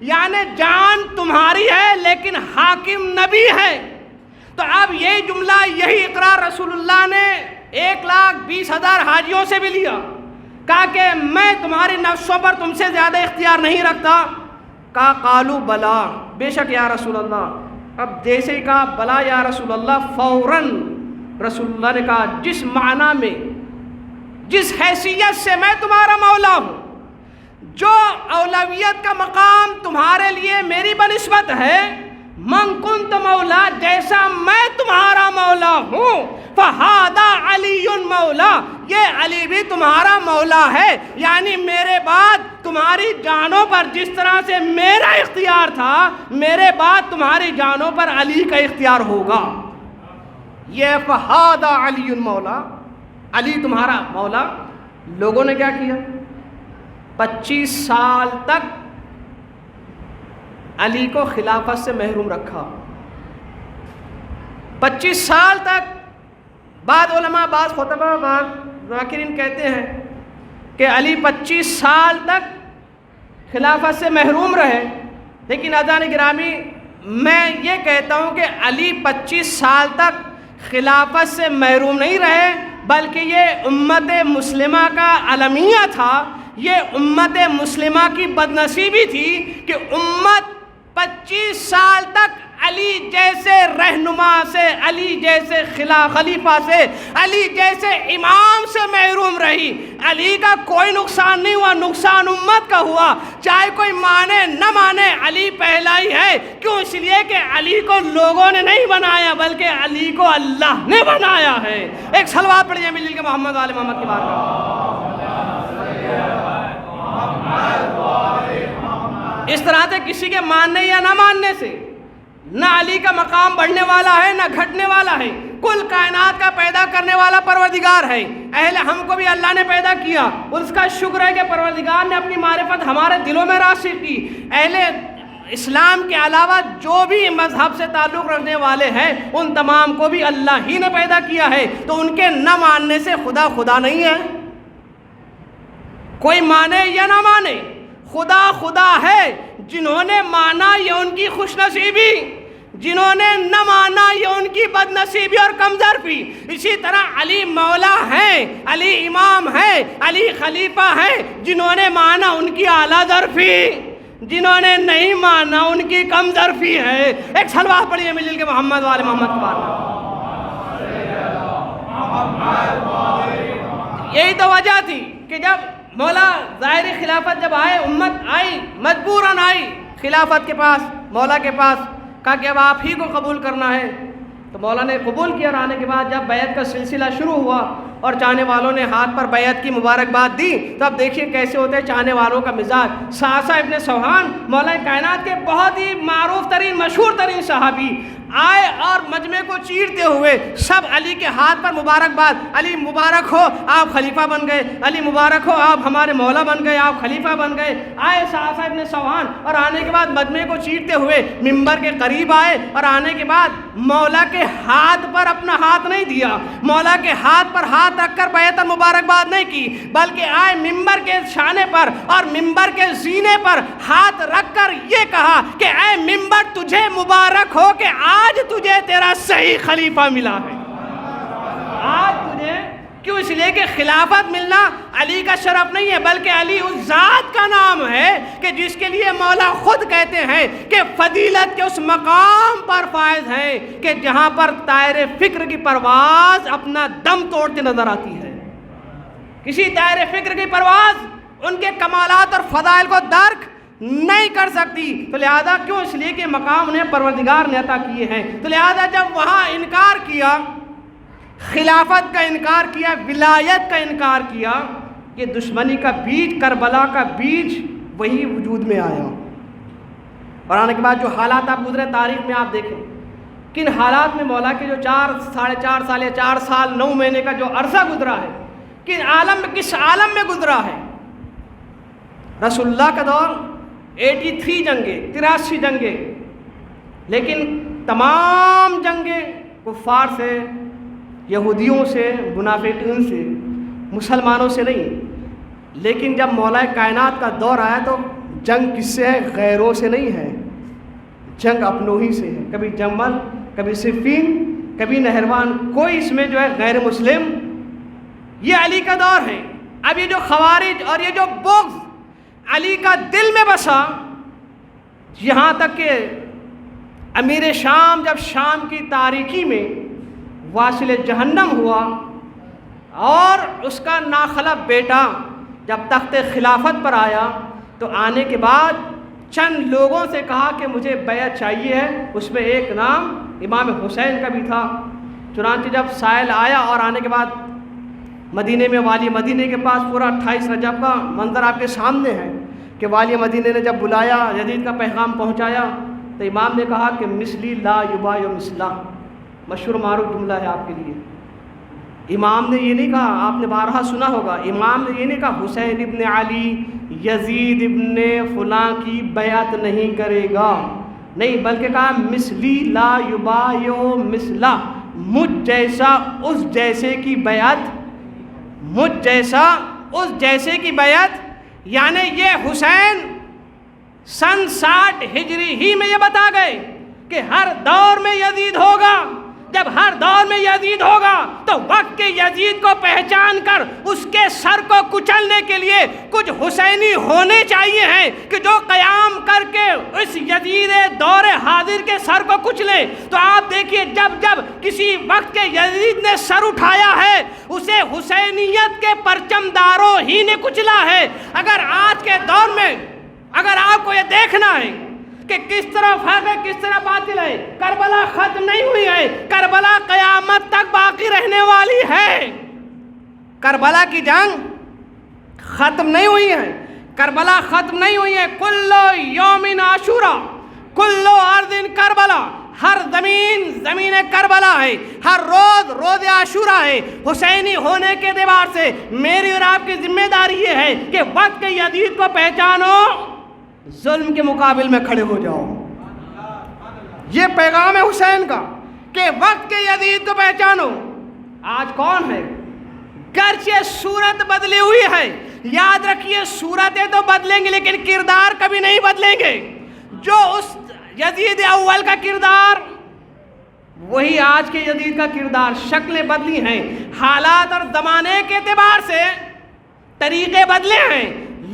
B: یعنی جان تمہاری ہے لیکن حاکم نبی ہے۔ تو اب یہی جملہ، یہی اقرار رسول اللہ نے 1,20,000 حاجیوں سے بھی لیا، کہا کہ میں تمہاری نفسوں پر تم سے زیادہ اختیار نہیں رکھتا، کہا قالوا بلا، بے شک یا رسول اللہ۔ اب جیسے ہی کہا بلا یا رسول اللہ، فوراً رسول اللہ نے کہا جس معنی میں، جس حیثیت سے میں تمہارا مولا ہوں، جو اولویت کا مقام تمہارے لیے میری بنسبت ہے، من کنت مولا، جیسا میں تمہارا مولا ہوں، فہذا علی مولا، یہ علی بھی تمہارا مولا ہے۔ یعنی میرے بعد تمہاری جانوں پر جس طرح سے میرا اختیار تھا، میرے بعد تمہاری جانوں پر علی کا اختیار ہوگا۔ یہ فہذا علی مولا، علی تمہارا مولا۔ لوگوں نے کیا کیا؟ 25 سال تک علی کو خلافت سے محروم رکھا۔ 25 سال تک، بعض علماء، بعض خطبہ، بعض ذاکرین کہتے ہیں کہ علی 25 سال تک خلافت سے محروم رہے، لیکن عزیزان گرامی میں یہ کہتا ہوں کہ علی 25 سال تک خلافت سے محروم نہیں رہے، بلکہ یہ امت مسلمہ کا المیہ تھا، یہ امت مسلمہ کی بدنصیبی تھی کہ امت 25 سال تک علی جیسے رہنما سے، علی جیسے خلیفہ سے، علی جیسے امام سے محروم رہی۔ علی کا کوئی نقصان نہیں ہوا، نقصان امت کا ہوا، چاہے کوئی مانے نہ مانے، علی پہلا ہی ہے۔ کیوں؟ اس لیے کہ علی کو لوگوں نے نہیں بنایا بلکہ علی کو اللہ نے بنایا ہے۔ ایک صلوات پڑھیے مل کے محمد آل محمد کی بات اس طرح سے کسی کے ماننے یا نہ ماننے سے نہ علی کا مقام بڑھنے والا ہے نہ گھٹنے والا ہے۔ کل کائنات کا پیدا کرنے والا پروردگار ہے، اہل ہم کو بھی اللہ نے پیدا کیا، اور اس کا شکر ہے کہ پروردگار نے اپنی معرفت ہمارے دلوں میں راسخ کی۔ اہل اسلام کے علاوہ جو بھی مذہب سے تعلق رکھنے والے ہیں ان تمام کو بھی اللہ ہی نے پیدا کیا ہے، تو ان کے نہ ماننے سے خدا خدا نہیں ہے۔ کوئی مانے یا نہ مانے، خدا خدا ہے۔ جنہوں نے مانا یہ ان کی خوش نصیبی، جنہوں نے نہ مانا یہ ان کی بد نصیبی اور کمزرفی. اسی طرح علی مولا ہیں، علی امام ہیں، علی خلیفہ ہیں، جنہوں نے مانا ان کی اعلیٰ ظرفی، جنہوں نے نہیں مانا ان کی کم ظرفی ہے. ایک صلوات پڑھیے مل کے محمد والے محمد کے بارے میں. یہی تو وجہ تھی کہ جب مولا ظاہری خلافت جب آئے، امت آئی، مجبوراً آئی خلافت کے پاس، مولا کے پاس، کہا کہ اب آپ ہی کو قبول کرنا ہے. تو مولا نے قبول کیا، اور آنے کے بعد جب بیعت کا سلسلہ شروع ہوا اور چاہنے والوں نے ہاتھ پر بیعت کی مبارکباد دی، تو اب دیکھیے کیسے ہوتے ہیں چاہنے والوں کا مزاج. سعصع ابن سوحان مولا کائنات کے بہت ہی معروف ترین مشہور ترین صحابی آئے اور مجمع کو چیرتے ہوئے سب علی کے ہاتھ پر مبارکباد، علی مبارک ہو آپ خلیفہ بن گئے، علی مبارک ہو آپ ہمارے مولا بن گئے، آپ خلیفہ بن گئے. آئے سعصع ابن سوحان اور آنے کے بعد مجمع کو چیرتے ہوئے ممبر کے قریب آئے، اور آنے کے بعد مولا کے ہاتھ پر اپنا ہاتھ نہیں دیا، مولا کے ہاتھ پر ہاتھ رکھ کر بیعت مبارکباد نہیں کی، بلکہ آئے ممبر کے شانے پر اور ممبر کے زینے پر ہاتھ رکھ کر یہ کہا کہ اے ممبر تجھے مبارک ہو کہ آج تجھے تیرا صحیح خلیفہ ملا ہے. آج تجھے کیوں؟ اس لیے کہ خلافت ملنا علی کا شرف نہیں ہے، بلکہ علی اس ذات کا نام ہے کہ جس کے لیے مولا خود کہتے ہیں کہ فضیلت کے اس مقام پر فائز ہیں کہ جہاں پر طائر فکر کی پرواز اپنا دم توڑتے نظر آتی ہے. کسی طائر فکر کی پرواز ان کے کمالات اور فضائل کو درک نہیں کر سکتی. تو لہذا کیوں؟ اس لیے کہ مقام انہیں پروردگار نے عطا کیے ہیں. تو لہذا جب وہاں انکار کیا، خلافت کا انکار کیا، ولایت کا انکار کیا، یہ دشمنی کا بیج، کربلا کا بیج وہی وجود میں آیا. اور آنے کے بعد جو حالات آپ گزرے تاریخ میں آپ دیکھیں، کن حالات میں مولا کے جو 4.5 سال یا 4 سال 9 مہینے کا جو عرصہ گزرا ہے، کس عالم میں گزرا ہے. رسول اللہ کا دور 83 جنگیں، 83 جنگیں، لیکن تمام جنگیں کفار سے، یہودیوں سے، منافقین سے، مسلمانوں سے نہیں. لیکن جب مولا کائنات کا دور آیا تو جنگ کس سے ہے؟ غیروں سے نہیں ہے، جنگ اپنوں ہی سے ہے. کبھی جمل، کبھی صفین، کبھی نہروان، کوئی اس میں جو ہے غیر مسلم. یہ علی کا دور ہے. اب یہ جو خوارج اور یہ جو بغض علی کا دل میں بسا، یہاں تک کہ امیر شام جب شام کی تاریکی میں واصل جہنم ہوا اور اس کا ناخلف بیٹا جب تخت خلافت پر آیا، تو آنے کے بعد چند لوگوں سے کہا کہ مجھے بیعت چاہیے ہے. اس میں ایک نام امام حسین کا بھی تھا. چنانچہ جب سائل آیا اور آنے کے بعد مدینے میں والی مدینے کے پاس پورا 28 رجب کا منظر آپ کے سامنے ہے کہ والی مدینے نے جب بلایا، یزید کا پیغام پہنچایا، تو امام نے کہا کہ مثلی لا یبایع مثلا. مشہور معروف جملہ ہے آپ کے لیے. امام نے یہ نہیں کہا، آپ نے بارہا سنا ہوگا، امام نے یہ نہیں کہا حسین ابن علی یزید ابن فلاں کی بیعت نہیں کرے گا، نہیں، بلکہ کہا مثلی لا یبایع مثلا، مجھ جیسا اس جیسے کی بیعت، مجھ جیسا اس جیسے کی بیعت. یعنی یہ حسین سن 60 ہجری ہی میں یہ بتا گئے کہ ہر دور میں یزید ہوگا. جب ہر دور میں یزید ہوگا تو وقت کے یزید کو پہچان کر اس کے سر کو کچلنے کے لیے کچھ حسینی ہونے چاہیے ہیں کہ جو قیام کر کے اس یزید دور حاضر کے سر کو کچلیں. تو آپ دیکھیے جب جب کسی وقت کے یزید نے سر اٹھایا ہے اسے حسینیت کے پرچم داروں ہی نے کچلا ہے. اگر آج کے دور میں اگر آپ کو یہ دیکھنا ہے کہ کس طرح فرق ہے، کس طرح باطل ہے، کربلا ختم نہیں ہوئی ہے، کربلا قیامت تک باقی رہنے والی ہے. کربلا کی جنگ ختم نہیں ہوئی ہے، کربلا ختم نہیں ہوئی ہے. کلو یوم عاشورا کلو ارض کربلا، ہر زمین کربلا ہے، ہر روز عاشورا ہے. حسینی ہونے کے اعتبار سے میری اور آپ کی ذمہ داری یہ ہے کہ وقت کے یزید کو پہچانو، ظلم کے مقابل میں کھڑے ہو جاؤ. یہ پیغام ہے حسین کا کہ وقت کے یزید کو پہچانو. آج کون ہے؟ گرچہ صورت بدلی ہوئی ہے، یاد رکھیے صورتیں تو بدلیں گی لیکن کردار کبھی نہیں بدلیں گے. جو اس یزید اول کا کردار وہی آج کے یزید کا کردار. شکلیں بدلی ہیں, حالات اور زمانے کے اعتبار سے طریقے بدلے ہیں,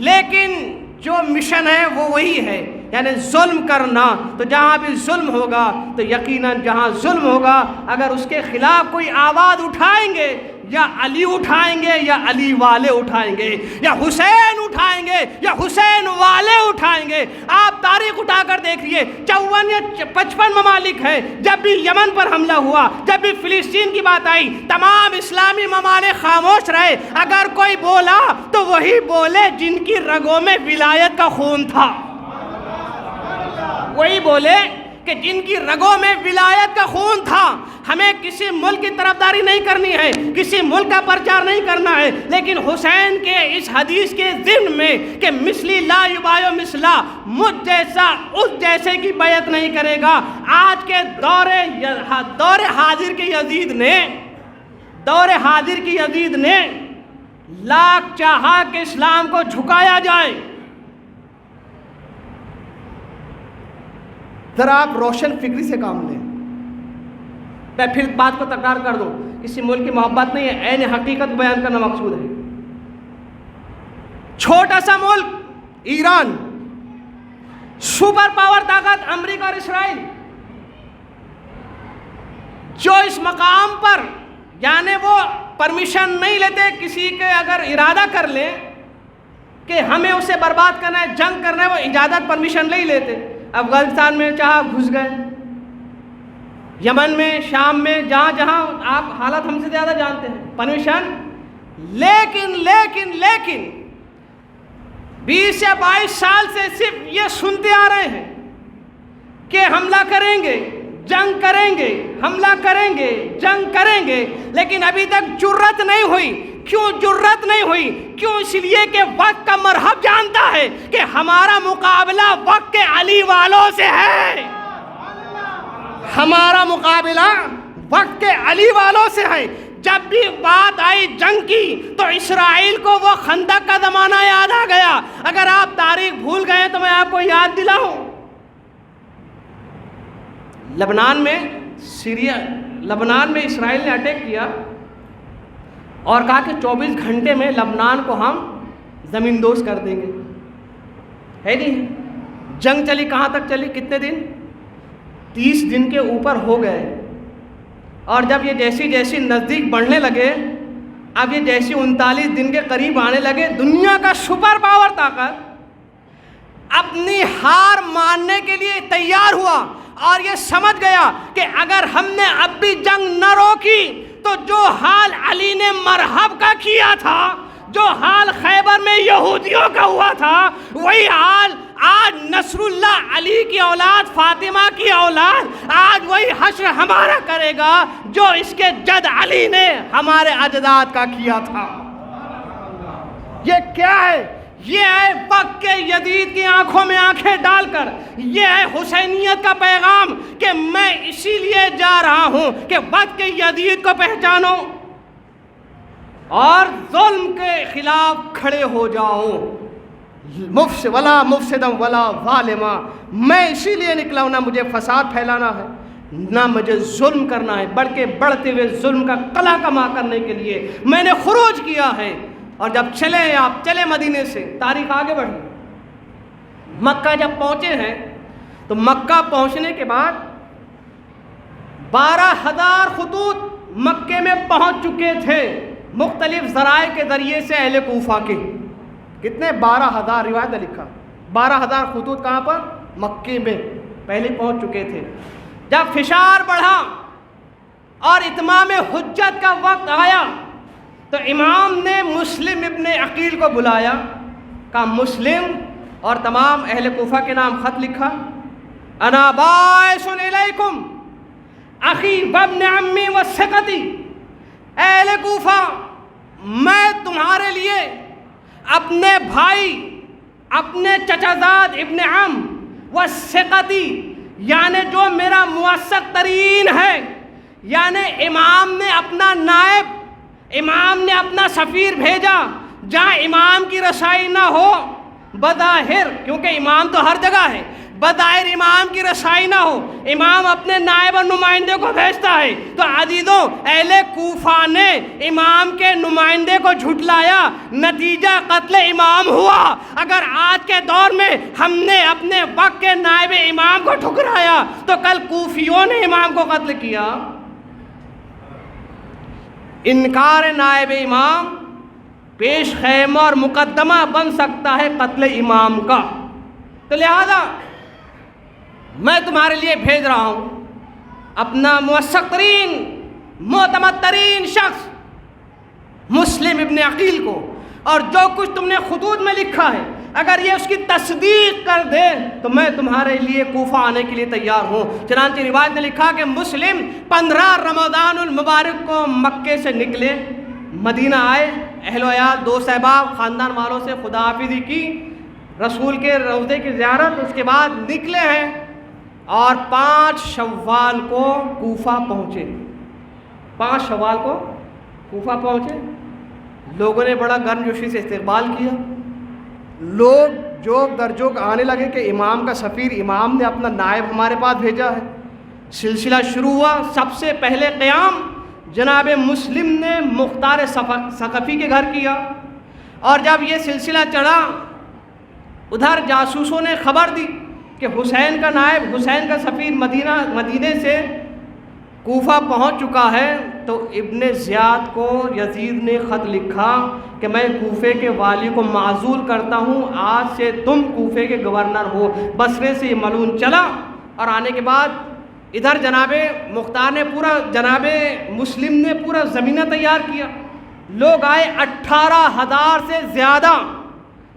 B: لیکن جو مشن ہے وہ وہی ہے, یعنی ظلم کرنا. تو جہاں بھی ظلم ہوگا تو یقیناً جہاں ظلم ہوگا اگر اس کے خلاف کوئی آواز اٹھائیں گے, یا علی اٹھائیں گے یا علی والے اٹھائیں گے, یا حسین اٹھائیں گے یا حسین والے اٹھائیں گے. آپ تاریخ اٹھا کر دیکھیے, 54 یا 55 ممالک ہیں. جب بھی یمن پر حملہ ہوا, جب بھی فلسطین کی بات آئی, تمام اسلامی ممالک خاموش رہے. اگر کوئی بولا تو وہی بولے جن کی رگوں میں ولایت کا خون تھا, وہی بولے کہ جن کی رگوں میں ولایت کا خون تھا. ہمیں کسی ملک کی طرفداری نہیں کرنی ہے, کسی ملک کا پرچار نہیں کرنا ہے, لیکن حسین کے اس حدیث کے ضمن میں کہ مثلی لا یبایع مثلا, مجھ جیسا اس جیسے کی بیعت نہیں کرے گا. آج کے دور حاضر کی یزید نے لاکھ چاہا کہ اسلام کو جھکایا جائے. ذرا آپ روشن فکری سے کام لیں. میں پھر بات کو تکرار کر دوں, کسی ملک کی محبت نہیں ہے, عین حقیقت بیان کرنا مقصود ہے. چھوٹا سا ملک ایران, سپر پاور طاقت امریکہ اور اسرائیل, جو اس مقام پر یعنی وہ پرمیشن نہیں لیتے کسی کے اگر ارادہ کر لیں کہ ہمیں اسے برباد کرنا ہے, جنگ کرنا ہے, وہ اجازت پرمیشن نہیں لیتے. افغانستان میں چاہا گھس گئے, یمن میں, شام میں, جہاں جہاں آپ حالات ہم سے زیادہ جانتے ہیں, پرمیشن. لیکن 20 یا 22 سال سے صرف یہ سنتے آ رہے ہیں کہ حملہ کریں گے, جنگ کریں گے, حملہ کریں گے, جنگ کریں گے, لیکن ابھی تک جرأت نہیں ہوئی. کیوں جرأت نہیں ہوئی؟ کیوں؟ اس لیے کہ وقت کا مرحب جانتا ہے کہ ہمارا مقابلہ وقت کے علی والوں سے ہے. ہمارا مقابلہ وقت کے علی والوں سے ہے. جب بھی بات آئی جنگ کی تو اسرائیل کو وہ خندق کا زمانہ یاد آ گیا. اگر آپ تاریخ بھول گئے تو میں آپ کو یاد دلاؤں, لبنان میں اسرائیل نے اٹیک کیا اور کہا کہ 24 گھنٹے میں لبنان کو ہم زمین دوز کر دیں گے. ہے نہیں؟ جنگ چلی کہاں تک چلی؟ کتنے دن؟ 30 دن کے اوپر ہو گئے. اور جب یہ جیسی نزدیک بڑھنے لگے, اب یہ جیسی 39 دن کے قریب آنے لگے, دنیا کا سپر پاور طاقت اپنی ہار ماننے کے لیے تیار ہوا اور یہ سمجھ گیا کہ اگر ہم نے اب بھی جنگ نہ روکی تو جو حال علی نے مرحب کا کیا تھا, جو حال خیبر میں یہودیوں کا ہوا تھا, وہی حال آج نصر اللہ علی کی اولاد, فاطمہ کی اولاد, آج وہی حشر ہمارا کرے گا جو اس کے جد علی نے ہمارے اجداد کا کیا تھا. یہ کیا ہے؟ یہ ہے وقت کے یزید کی آنکھوں میں آنکھیں ڈال کر, یہ ہے حسینیت کا پیغام کہ میں اسی لیے جا رہا ہوں کہ وقت کے یزید کو پہچانو اور ظلم کے خلاف کھڑے ہو جاؤ. ولا مفسدم ولا ظالما, میں اسی لیے نکلا ہوں, نہ مجھے فساد پھیلانا ہے, نہ مجھے ظلم کرنا ہے, بلکہ بڑھتے ہوئے ظلم کا قلع کما کرنے کے لیے میں نے خروج کیا ہے. اور جب آپ چلے مدینے سے, تاریخ آگے بڑھی, مکہ جب پہنچے ہیں تو مکہ پہنچنے کے بعد 12,000 خطوط مکے میں پہنچ چکے تھے مختلف ذرائع کے ذریعے سے اہل کوفہ کے. کتنے؟ 12,000. روایت نے لکھا 12,000 خطوط کہاں پر؟ مکے میں پہلے پہنچ چکے تھے. جب فشار بڑھا اور اتمام حجت کا وقت آیا تو امام نے مسلم ابن عقیل کو بلایا, کہا مسلم اور تمام اہل کوفہ کے نام خط لکھا, انا باعث الیکم اخی وابن عمی وثقتی, اہل کوفہ میں تمہارے لیے اپنے بھائی, اپنے چچازاد ابن عم وثقتی, یعنی جو میرا موثق ترین ہے, یعنی امام نے اپنا نائب, امام نے اپنا سفیر بھیجا جہاں امام کی رسائی نہ ہو بظاہر, کیونکہ امام تو ہر جگہ ہے, بظاہر امام کی رسائی نہ ہو، امام اپنے نائب اور نمائندے کو بھیجتا ہے۔ تو عزیزوں، اہل کوفہ نے امام کے نمائندے کو جھٹلایا، نتیجہ قتل امام ہوا۔ اگر آج کے دور میں ہم نے اپنے وقت کے نائب امام کو ٹھکرایا تو کل کوفیوں نے امام کو قتل کیا۔ انکار نائب امام پیش خیمہ اور مقدمہ بن سکتا ہے قتل امام کا۔ تو لہذا میں تمہارے لیے بھیج رہا ہوں اپنا موثق ترین معتمد ترین شخص مسلم ابن عقیل کو، اور جو کچھ تم نے خطوط میں لکھا ہے اگر یہ اس کی تصدیق کر دے تو میں تمہارے لیے کوفہ آنے کے لیے تیار ہوں۔ چنانچہ روایت نے لکھا کہ مسلم 15 رمضان المبارک کو مکے سے نکلے، مدینہ آئے، اہل و عیال، دوست احباب، خاندان والوں سے خدا حافظی کی، رسول کے روضے کی زیارت، اس کے بعد نکلے ہیں اور 5 شوال کو کوفہ پہنچے۔ 5 شوال کو کوفہ پہنچے، لوگوں نے بڑا گرم جوشی سے استقبال کیا، لوگ جوک در جوک آنے لگے کہ امام کا سفیر، امام نے اپنا نائب ہمارے پاس بھیجا ہے۔ سلسلہ شروع ہوا۔ سب سے پہلے قیام جناب مسلم نے مختار ثقفی کے گھر کیا، اور جب یہ سلسلہ چڑھا ادھر جاسوسوں نے خبر دی کہ حسین کا نائب، حسین کا سفیر مدینے سے کوفہ پہنچ چکا ہے، تو ابن زیاد کو یزید نے خط لکھا کہ میں کوفے کے والی کو معزول کرتا ہوں، آج سے تم کوفے کے گورنر ہو۔ بصرے سے یہ ملعون چلا، اور آنے کے بعد ادھر جناب مختار نے جناب مسلم نے پورا زمینہ تیار کیا، لوگ آئے 18,000 سے زیادہ،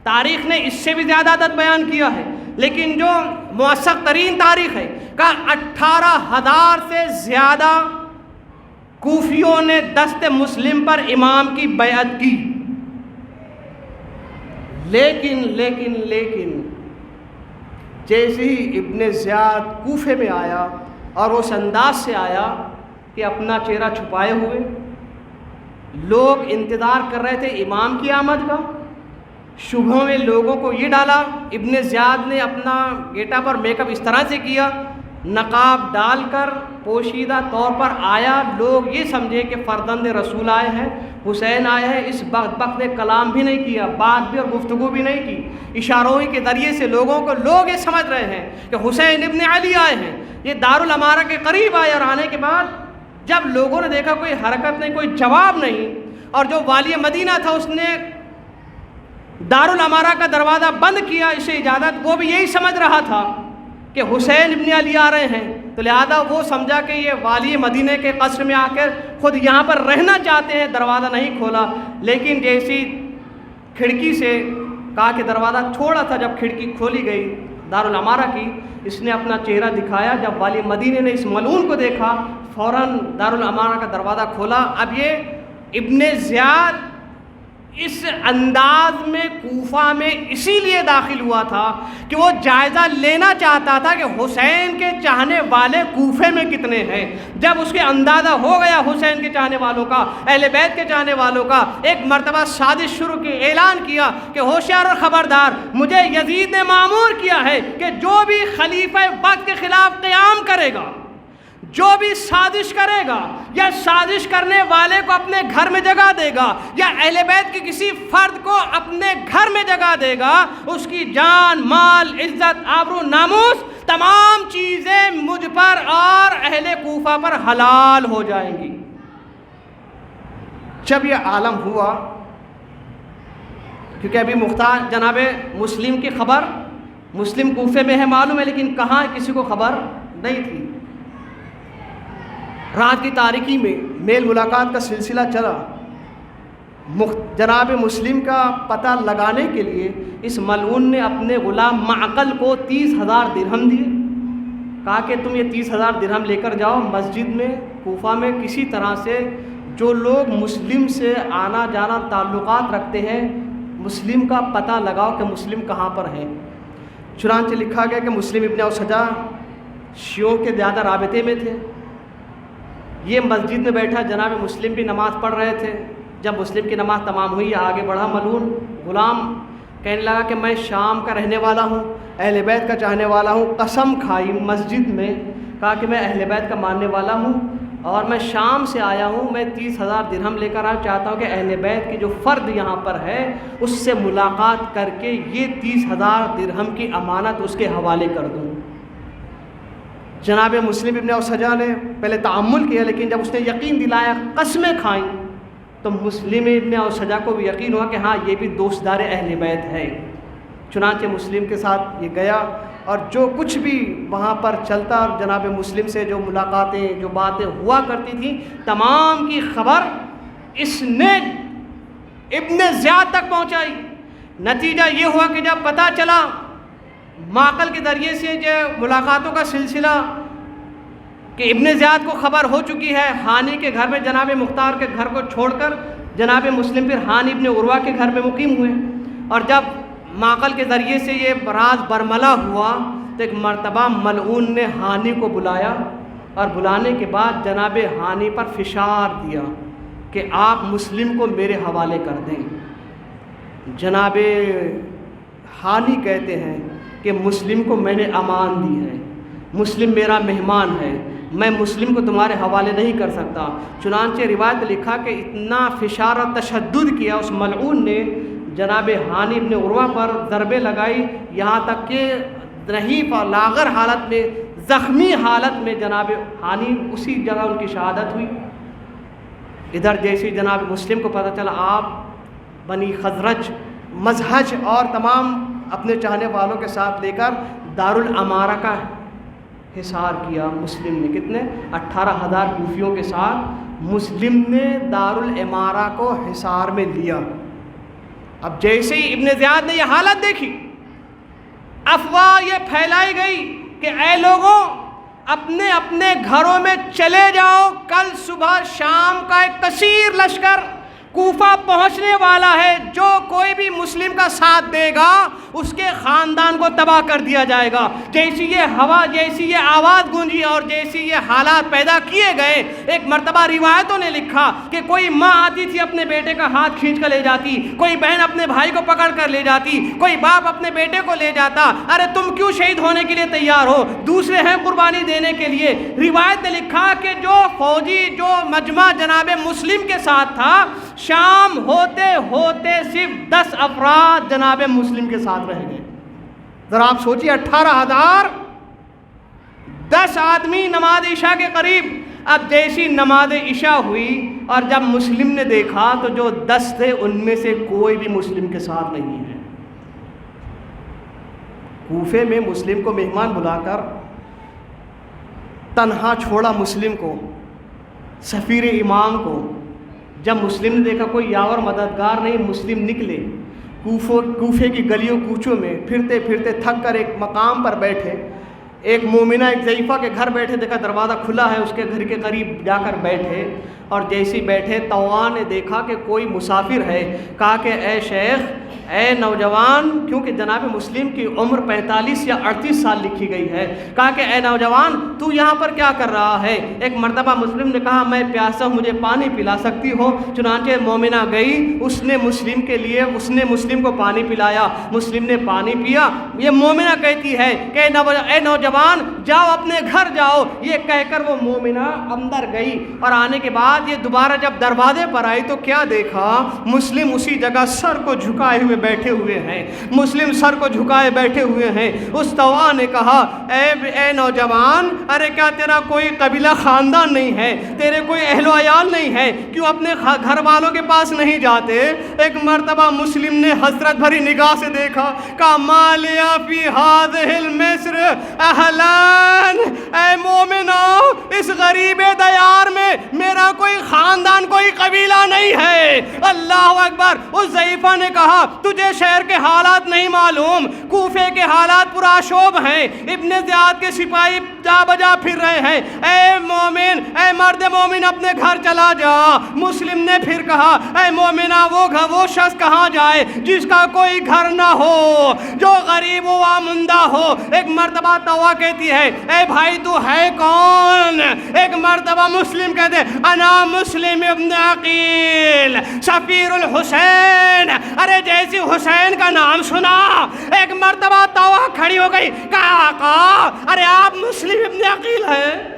B: تاریخ نے اس سے بھی زیادہ عدد بیان کیا ہے، لیکن جو موثق ترین تاریخ ہے کہ 18,000 سے زیادہ کوفیوں نے دست مسلم پر امام کی بیعت کی۔ لیکن جیسے ہی ابن زیاد کوفے میں آیا اور اس انداز سے آیا کہ اپنا چہرہ چھپائے ہوئے، لوگ انتظار کر رہے تھے امام کی آمد کا، شبہوں میں لوگوں کو یہ ڈالا۔ ابن زیاد نے اپنا گیٹا پر میک اپ اس طرح سے کیا، نقاب ڈال کر پوشیدہ طور پر آیا، لوگ یہ سمجھے کہ فرزند رسول آئے ہیں، حسین آئے ہیں۔ اس بدبخت نے کلام بھی نہیں کیا، بات بھی اور گفتگو بھی نہیں کی، اشاروں کے ذریعے سے لوگ یہ سمجھ رہے ہیں کہ حسین ابن علی آئے ہیں۔ یہ دارالامارہ کے قریب آئے، اور آنے کے بعد جب لوگوں نے دیکھا کوئی حرکت نہیں، کوئی جواب نہیں، اور جو والی مدینہ تھا اس نے دارالامارہ کا دروازہ بند کیا اسے اجازت، وہ بھی یہی سمجھ رہا تھا کہ حسین ابن علی آ رہے ہیں، تو لہذا وہ سمجھا کہ یہ والی مدینہ کے قصر میں آ کر خود یہاں پر رہنا چاہتے ہیں، دروازہ نہیں کھولا۔ لیکن جیسی کھڑکی سے کہا کہ دروازہ تھوڑا تھا، جب کھڑکی کھولی گئی دارالامارہ کی، اس نے اپنا چہرہ دکھایا، جب والی مدینہ نے اس ملعون کو دیکھا فوراً دارالامارہ کا دروازہ کھولا۔ اب یہ ابن زیاد اس انداز میں کوفہ میں اسی لیے داخل ہوا تھا کہ وہ جائزہ لینا چاہتا تھا کہ حسین کے چاہنے والے کوفے میں کتنے ہیں۔ جب اس کے اندازہ ہو گیا حسین کے چاہنے والوں کا، اہل بیت کے چاہنے والوں کا، ایک مرتبہ سازش شروع کی، اعلان کیا کہ ہوشیار اور خبردار، مجھے یزید نے مامور کیا ہے کہ جو بھی خلیفہ وقت کے خلاف قیام کرے گا، جو بھی سازش کرے گا یا سازش کرنے والے کو اپنے گھر میں جگہ دے گا یا اہل بیت کے کسی فرد کو اپنے گھر میں جگہ دے گا، اس کی جان، مال، عزت، آبرو، ناموس، تمام چیزیں مجھ پر اور اہل کوفہ پر حلال ہو جائیں گی۔ جب یہ عالم ہوا، کیونکہ ابھی مختار جناب مسلم کی خبر، مسلم کوفے میں ہے معلوم ہے، لیکن کہاں کسی کو خبر نہیں تھی۔ رات کی تاریکی میں میل ملاقات کا سلسلہ چلا، جناب مسلم کا پتہ لگانے کے لیے اس ملعون نے اپنے غلام معقل کو 30,000 درہم دیے، کہا کہ تم یہ 30,000 درہم لے کر جاؤ، مسجد میں کوفہ میں کسی طرح سے جو لوگ مسلم سے آنا جانا تعلقات رکھتے ہیں، مسلم کا پتہ لگاؤ کہ مسلم کہاں پر ہیں۔ چنانچہ لکھا گیا کہ مسلم ابن اوسجا شیعوں کے زیادہ رابطے میں تھے، یہ مسجد میں بیٹھا، جناب مسلم بھی نماز پڑھ رہے تھے۔ جب مسلم کی نماز تمام ہوئی، آگے بڑھا ملعون غلام، کہنے لگا کہ میں شام کا رہنے والا ہوں، اہل بیت کا چاہنے والا ہوں، قسم کھائی مسجد میں، کہا کہ میں اہل بیت کا ماننے والا ہوں اور میں شام سے آیا ہوں، میں 30,000 درہم لے کر چاہتا ہوں کہ اہل بیت کی جو فرد یہاں پر ہے اس سے ملاقات کر کے یہ 30,000 درہم کی امانت اس کے حوالے کر دوں۔ جناب مسلم ابن اوسجہ نے پہلے تعمل کیا، لیکن جب اس نے یقین دلایا، قسمیں کھائیں، تو مسلم ابن اوسجہ کو بھی یقین ہوا کہ ہاں یہ بھی دوستدار اہل بیت ہے۔ چنانچہ مسلم کے ساتھ یہ گیا اور جو کچھ بھی وہاں پر چلتا اور جناب مسلم سے جو ملاقاتیں جو باتیں ہوا کرتی تھیں تمام کی خبر اس نے ابن زیاد تک پہنچائی۔ نتیجہ یہ ہوا کہ جب پتہ چلا معقل کے ذریعے سے جو ملاقاتوں کا سلسلہ کہ ابن زیاد کو خبر ہو چکی ہے، ہانی کے گھر میں جناب مختار کے گھر کو چھوڑ کر جناب مسلم پھر ہانی ابن عروہ کے گھر میں مقیم ہوئے، اور جب معقل کے ذریعے سے یہ راز برملا ہوا تو ایک مرتبہ ملعون نے ہانی کو بلایا اور بلانے کے بعد جناب ہانی پر فشار دیا کہ آپ مسلم کو میرے حوالے کر دیں۔ جناب ہانی کہتے ہیں کہ مسلم کو میں نے امان دی ہے، مسلم میرا مہمان ہے، میں مسلم کو تمہارے حوالے نہیں کر سکتا۔ چنانچہ روایت لکھا کہ اتنا فشار و تشدد کیا اس ملعون نے جناب ہانی ابن عروہ پر، ضربیں لگائی، یہاں تک کہ رہیف اور لاغر حالت میں، زخمی حالت میں جناب ہانی اسی جگہ ان کی شہادت ہوئی۔ ادھر جیسے جناب مسلم کو پتہ چلا، آپ بنی خزرج، مزہج اور تمام اپنے چاہنے والوں کے ساتھ لے کر دارالامارہ کا حصار کیا مسلم نے۔ کتنے؟ 18,000 کوفیوں کے ساتھ مسلم نے دارالامارہ کو حصار میں لیا۔ اب جیسے ہی ابن زیاد نے یہ حالت دیکھی، افواہ یہ پھیلائی گئی کہ اے لوگوں، اپنے اپنے گھروں میں چلے جاؤ، کل صبح شام کا ایک کثیر لشکر کوفہ پہنچنے والا ہے، جو کوئی بھی مسلم کا ساتھ دے گا اس کے خاندان کو تباہ کر دیا جائے گا۔ جیسی یہ ہوا، جیسی یہ آواز گونجی اور جیسی یہ حالات پیدا کیے گئے، ایک مرتبہ روایتوں نے لکھا کہ کوئی ماں آتی تھی اپنے بیٹے کا ہاتھ کھینچ کر لے جاتی، کوئی بہن اپنے بھائی کو پکڑ کر لے جاتی، کوئی باپ اپنے بیٹے کو لے جاتا، ارے تم کیوں شہید ہونے کے لیے تیار ہو، دوسرے ہیں قربانی دینے کے لیے۔ روایت نے لکھا کہ جو فوجی، جو مجمع جناب مسلم کے ساتھ تھا، شام ہوتے ہوتے صرف 10 افراد جناب مسلم کے ساتھ رہ گئے۔ ذرا آپ سوچیے، 18,000، 10 آدمی نماز عشاء کے قریب۔ اب جیسی نماز عشاء ہوئی اور جب مسلم نے دیکھا تو جو 10 تھے ان میں سے کوئی بھی مسلم کے ساتھ نہیں ہے۔ کوفے میں مسلم کو مہمان بلا کر تنہا چھوڑا مسلم کو، سفیر امام کو۔ جب مسلم نے دیکھا کوئی یاور مددگار نہیں، مسلم نکلے کوفے کی گلیوں کوچوں میں، پھرتے پھرتے تھک کر ایک مقام پر بیٹھے۔ ایک مومنہ، ایک ضعیفہ کے گھر بیٹھے، دیکھا دروازہ کھلا ہے، اس کے گھر کے قریب جا کر بیٹھے، اور جیسے بیٹھے طوعا نے دیکھا کہ کوئی مسافر ہے، کہا کہ اے شیخ، اے نوجوان، کیونکہ جناب مسلم کی عمر 45 یا 38 سال لکھی گئی ہے، کہا کہ اے نوجوان تو یہاں پر کیا کر رہا ہے؟ ایک مرتبہ مسلم نے کہا میں پیاسا ہوں، مجھے پانی پلا سکتی ہو؟ چنانچہ مومنہ گئی، اس نے مسلم کے لیے، اس نے مسلم کو پانی پلایا، مسلم نے پانی پیا۔ یہ مومنہ کہتی ہے کہ اے نوجوان جاؤ اپنے گھر جاؤ، یہ کہہ کر وہ مومنہ اندر گئی، اور آنے کے بعد یہ دوبارہ جب دروازے پر آئی تو کیا دیکھا؟ مسلم اسی جگہ سر کو جھکائے ہوئے بیٹھے ہوئے ہیں، مسلم سر کو جھکائے بیٹھے ہوئے ہیں۔ اس طوعا نے کہا اے نوجوان، ارے کیا تیرا کوئی قبیلہ خاندان نہیں ہے، تیرے کوئی اہل و عیال نہیں ہے، کیوں اپنے گھر والوں کے پاس نہیں جاتے؟ ایک مرتبہ مسلم نے حسرت بھری نگاہ سے دیکھا، کہا مالیا فی ہذہ المصر اہلان، اے مومنو اس غریب دیار میں میرا کوئی خاندان، کوئی قبیلہ نہیں ہے۔ اللہ اکبر۔ اس ضعیفہ نے کہا تجھے شہر کے حالات نہیں معلوم، کوفے کے حالات پرآشوب ہیں، ابن زیاد کے سپاہی جا بجا پھر رہے ہیں، اے مومن، اے مرد مومن اپنے گھر چلا جا۔ مسلم نے پھر کہا اے مومنہ وہ شخص کہاں جائے جس کا کوئی گھر نہ ہو، جو غریب و وامندہ ہو۔ ایک مرتبہ طوعا کہتی ہے اے بھائی تو ہے کون؟ ایک مرتبہ مسلم کہتے انا مسلم ابن عقیل سفیر الحسین۔ ارے جیسے جیسی حسین کا نام سنا ایک مرتبہ توبہ کھڑی ہو گئی، کہا آقا ارے آپ مسلم ابن عقیل ہیں؟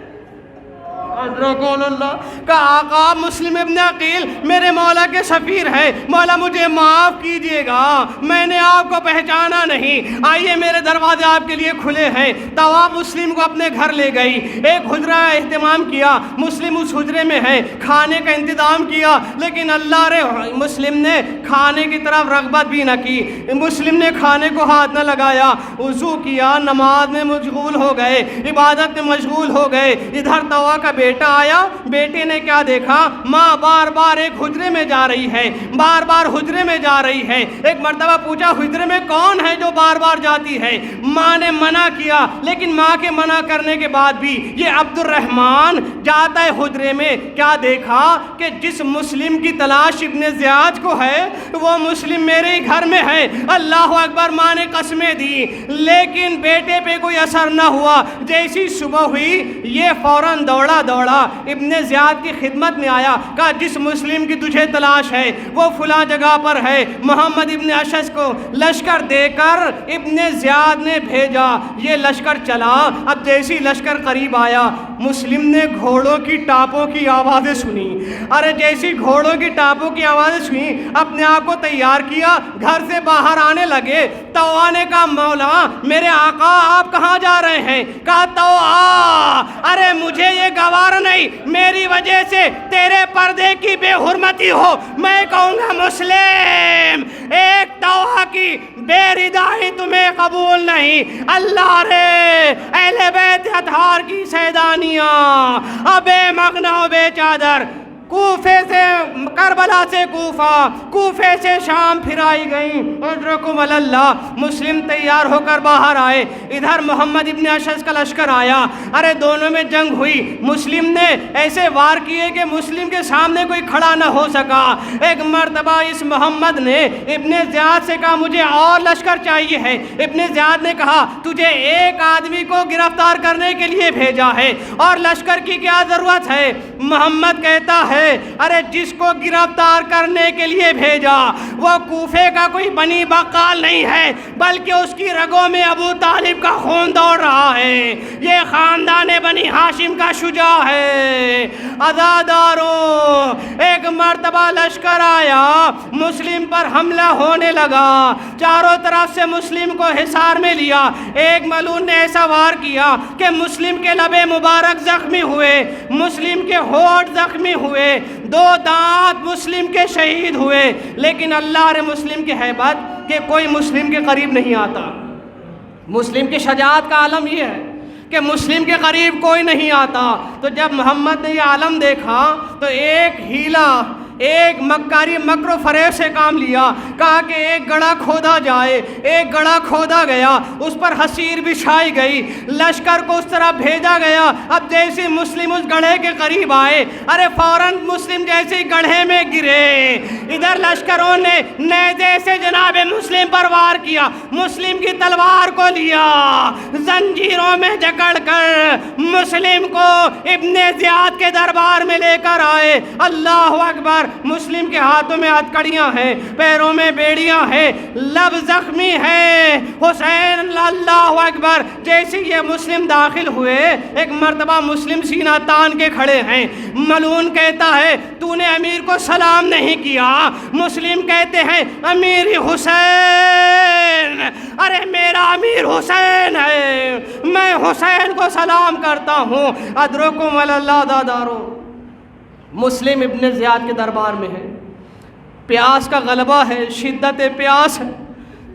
B: کہ آقا مسلم ابن عقیل میرے مولا کے سفیر ہے، مولا مجھے معاف کیجئے گا، میں نے آپ کو پہچانا نہیں، آئیے میرے دروازے آپ کے لیے کھلے ہیں۔ طوا مسلم کو اپنے گھر لے گئی، ایک حجرہ اہتمام کیا، مسلم اس حجرے میں ہے، کھانے کا انتظام کیا، لیکن اللہ رے مسلم نے کھانے کی طرف رغبت بھی نہ کی، مسلم نے کھانے کو ہاتھ نہ لگایا، وضو کیا، نماز میں مشغول ہو گئے، عبادت میں مشغول ہو گئے۔ ادھر طوا کا بیٹا آیا، بیٹے نے کیا دیکھا، ماں بار بار ایک حجرے میں جا رہی ہے، بار بار حجرے میں جا رہی ہے۔ ایک مرتبہ پوچھا حجرے میں کون ہے جو بار بار جاتی ہے؟ ماں نے منع کیا، لیکن ماں کے منع کرنے کے بعد بھی یہ عبد الرحمن جاتا ہے حجرے میں۔ کیا دیکھا کہ جس مسلم کی تلاش ابن زیاد کو ہے وہ مسلم میرے ہی گھر میں ہے۔ اللہ اکبر، ماں نے قسمیں دی، لیکن بیٹے پہ کوئی اثر نہ ہوا۔ جیسی صبح ہوئی یہ فوراً دوڑا ابن زیاد کی خدمت میں آیا، کہا جس مسلم کی تجھے تلاش ہے وہ فلاں جگہ پر ہے۔ محمد ابن اشعث کو لشکر دے کر ابن زیاد نے بھیجا، یہ لشکر چلا۔ اب جیسی لشکر قریب آیا، مسلم نے گھوڑوں کی ٹاپوں کی آوازیں سنی۔ ارے جیسی گھوڑوں کی ٹاپوں کی آوازیں سنی، اپنے آپ کو تیار کیا، گھر سے باہر آنے لگے۔ طوا نے کہا مولا میرے آقا آپ کہاں جا رہے ہیں؟ کہا طوا ارے مجھے یہ گوار نہیں، میری وجہ سے تیرے پردے کی بے حرمتی ہو، میں کہوں گا مسلم ایک طوا کی بے ردائی تمہیں قبول نہیں۔ اللہ رے اہل بیت اطہار کی سیدانیاں ابے مغنا بے چادر، کوفے سے کربلا سے کوفہ، کوفے سے شام پھرائی گئیں۔ اجرکم اللہ، مسلم تیار ہو کر باہر آئے، ادھر محمد ابن اشعث کا لشکر آیا۔ ارے دونوں میں جنگ ہوئی، مسلم نے ایسے وار کیے کہ مسلم کے سامنے کوئی کھڑا نہ ہو سکا۔ ایک مرتبہ اس محمد نے ابن زیاد سے کہا مجھے اور لشکر چاہیے ہے۔ ابن زیاد نے کہا تجھے ایک آدمی کو گرفتار کرنے کے لیے بھیجا ہے اور لشکر کی کیا ضرورت ہے؟ محمد کہتا ہے ارے جس کو گرفتار کرنے کے لیے بھیجا وہ کوفے کا کوئی بنی بقال نہیں ہے، بلکہ اس کی رگوں میں ابو طالب کا خون دوڑ رہا ہے، یہ خاندان بنی ہاشم کا شجاع ہے۔ عزاداروں، ایک مرتبہ لشکر آیا، مسلم پر حملہ ہونے لگا، چاروں طرف سے مسلم کو حصار میں لیا۔ ایک ملعون نے ایسا وار کیا کہ مسلم کے لبے مبارک زخمی ہوئے، مسلم کے ہونٹ زخمی ہوئے، دو دانت مسلم کے شہید ہوئے، لیکن اللہ رے مسلم کی ہیبت کہ کوئی مسلم کے قریب نہیں آتا۔ مسلم کی شجاعت کا عالم یہ ہے کہ مسلم کے قریب کوئی نہیں آتا۔ تو جب محمد نے یہ عالم دیکھا تو ایک ہیلا، ایک مکاری مکر و فریب سے کام لیا، کہا کہ ایک گڑھا کھودا جائے۔ ایک گڑھا کھودا گیا، اس پر حصیر بچھائی گئی، لشکر کو اس طرح بھیجا گیا۔ اب جیسے مسلم اس گڑھے کے قریب آئے، ارے فوراً مسلم جیسے گڑھے میں گرے، ادھر لشکروں نے نیزے سے جناب مسلم پر وار کیا، مسلم کی تلوار کو لیا، زنجیروں میں جکڑ کر مسلم کو ابن زیاد کے دربار میں لے کر آئے۔ اللہ اکبر، مسلم کے ہاتھوں میں ہتھکڑیاں ہیں، پیروں میں بیڑیاں ہیں، لب زخمی ہے۔ حسین اللہ اکبر، جیسے یہ مسلم داخل ہوئے، ایک مرتبہ مسلم سینہ تان کے کھڑے ہیں۔ ملعون کہتا ہے تو نے امیر کو سلام نہیں کیا۔ مسلم کہتے ہیں امیر حسین، ارے میرا امیر حسین ہے، میں حسین کو سلام کرتا ہوں۔ ادرکم اللہ دادارو، مسلم ابن زیاد کے دربار میں ہے، پیاس کا غلبہ ہے، شدت پیاس ہے۔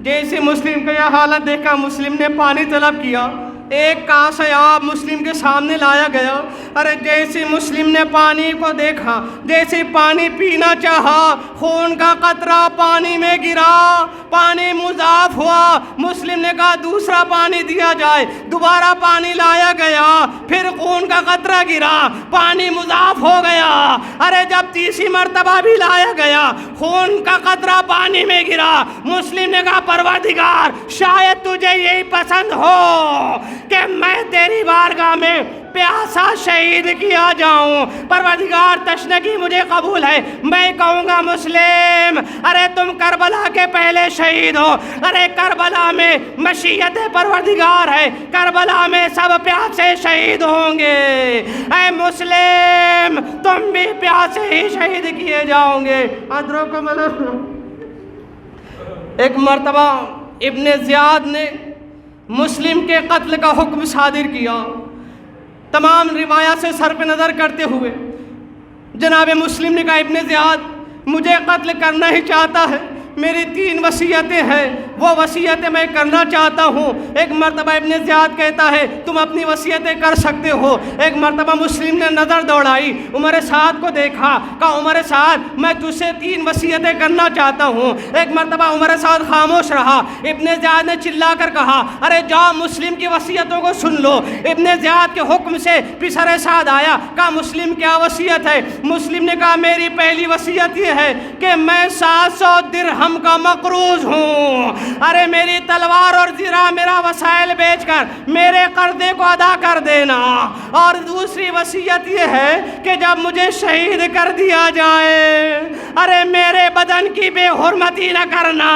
B: جیسے مسلم کا یہ حالت دیکھا، مسلم نے پانی طلب کیا، ایک کاس آب مسلم کے سامنے لایا گیا۔ ارے جیسے مسلم نے پانی کو دیکھا، جیسے پانی پینا چاہا، خون کا قطرہ پانی میں گرا، پانی مضاف ہوا۔ مسلم نے کہا دوسرا پانی دیا جائے، دوبارہ پانی لایا گیا، پھر خون کا قطرہ گرا، پانی مضاف ہو گیا۔ ارے جب تیسری مرتبہ بھی لایا گیا، خون کا قطرہ پانی میں گرا۔ مسلم نے کہا پروردگار شاید تجھے یہی پسند ہو کہ میں تیری بارگاہ میں پیاسا شہید کیا جاؤں، پروردگار تشنگی مجھے قبول ہے، میں کہوں گا مسلم ارے تم کربلا کے پہلے شہید ہو، ارے کربلا میں مشیت پروردگار ہے، کربلا میں سب پیاسے شہید ہوں گے، اے مسلم تم بھی پیاسے ہی شہید کیے جاؤ گے۔ ایک مرتبہ ابن زیاد نے مسلم کے قتل کا حکم صادر کیا، تمام روایات سے سر پہ نظر کرتے ہوئے جناب مسلم نے کہا ابن زیاد مجھے قتل کرنا ہی چاہتا ہے، میری 3 وصیتیں ہیں، وہ وصیتیں میں کرنا چاہتا ہوں۔ ایک مرتبہ ابن زیاد کہتا ہے تم اپنی وصیتیں کر سکتے ہو۔ ایک مرتبہ مسلم نے نظر دوڑائی، عمر سعد کو دیکھا، کہا عمر سعد میں تجھ سے 3 وصیتیں کرنا چاہتا ہوں۔ ایک مرتبہ عمر سعد خاموش رہا، ابن زیاد نے چلا کر کہا ارے جاؤ مسلم کی وصیتوں کو سن لو۔ ابن زیاد کے حکم سے پسر سعد آیا، کہا مسلم کیا وصیت ہے؟ مسلم نے کہا میری پہلی وصیت یہ ہے کہ میں 700 درہم کا مقروض ہوں، ارے میری تلوار اور زرہ میرا وسائل بیچ کر میرے قرضے کو ادا کر دینا۔ اور دوسری وصیت یہ ہے کہ جب مجھے شہید کر دیا جائے ارے میرے بدن کی بے حرمتی نہ کرنا،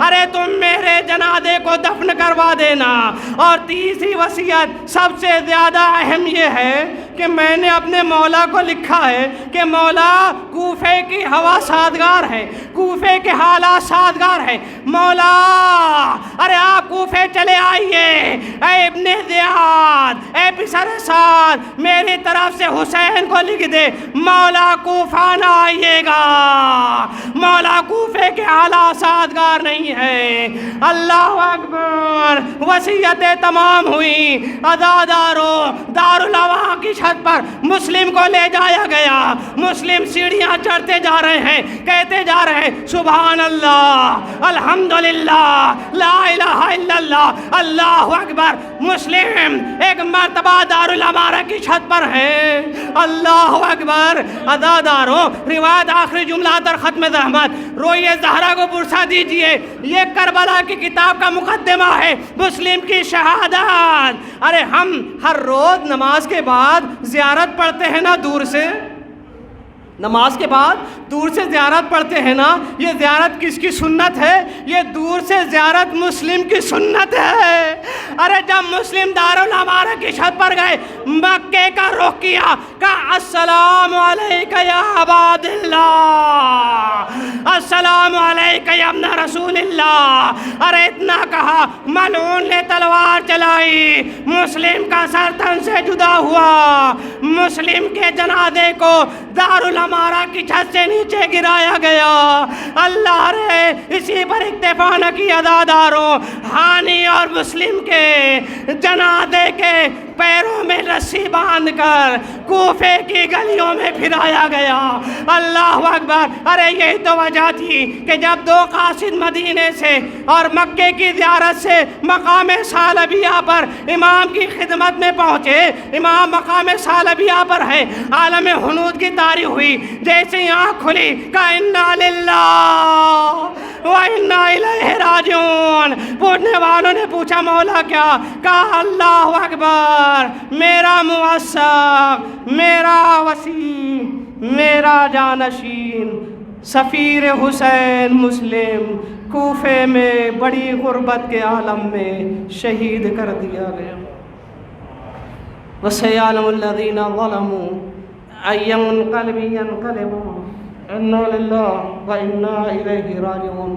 B: ارے تم میرے جنازے کو دفن کروا دینا۔ اور تیسری وصیت سب سے زیادہ اہم یہ ہے کہ میں نے اپنے مولا کو لکھا ہے کہ مولا کوفے کی ہوا سازگار ہے، کوفے کے حالات سازگار ہے، مولا ارے آپ کوفے چلے آئیے، اے ابن زیاد اے پسر سعد میری طرف سے حسین کو لکھ دے مولا کوفہ نہ آئیے گا، مولا کوفے کے حالات سازگار نہیں ہے۔ اللہ اکبر، وصیتیں تمام ہوئی، عزادارو دارالعوا کی چھت پر مسلم کو لے جایا گیا، مسلم سیڑھیاں چڑھتے جا رہے ہیں، کہتے جا رہے ہیں سبحان اللہ الحمدللہ لا الہ الا اللہ اللہ اکبر۔ مسلم ایک مرتبہ دارالعمارہ کی چھت پر ہے، اللہ اکبر۔ عزاداروں روایت آخری جملہ در ختم زحمت روئے زہرا کو پرسا دیجئے، یہ کربلا کی کتاب کا مقدمہ ہے، مسلم کی شہادت۔ ارے ہم ہر روز نماز کے بعد زیارت پڑھتے ہیں نا، دور سے نماز کے بعد دور سے زیارت پڑھتے ہیں نا، یہ زیارت کس کی سنت ہے؟ یہ دور سے زیارت مسلم کی سنت ہے۔ ارے جب مسلم دارالعمارہ کی چھت پر گئے، مکے کا رخ کیا، کہا السلام علیکہ یا عباد اللہ، السلام علیکہ یا ابن رسول اللہ۔ ارے اتنا کہا، ملعون نے تلوار چلائی، مسلم کا سر تن سے جدا ہوا، مسلم کے جنازے کو دارالعمارہ کی چھت سے نیچے گرایا گیا۔ اللہ رے اسی پر اکتفا نہ کی عزاداروں، ہانی اور مسلم کے جنازے کے پیروں میں رسی باندھ کر کوفے کی گلیوں میں پھرایا گیا۔ اللہ اکبر۔ ارے یہی تو وجہ تھی کہ جب 2 قاصد مدینے سے اور مکے کی زیارت سے مقام ثعلبیہ پر امام کی خدمت میں پہنچے، امام مقام ثعلبیہ پر ہے، عالم ہنود کی طاری ہوئی، جیسے ہی آنکھ کھلی کہ انا للہ و انا الیہ راجعون۔ پوچھنے والوں نے پوچھا مولا کیا؟ کہا اللہ اکبر، میرا موثق، میرا وسیع، میرا جانشین سفیر حسین مسلم کوفے میں بڑی غربت کے عالم میں شہید کر دیا گیا۔ وَسَيَعْلَمُ الَّذِينَ ظَلَمُوا أَيَّ مُنقَلِبٍ يَنقَلِبُونَ إِنَّا لِلَّهِ وَإِنَّا إِلَيْهِ رَاجِعُونَ۔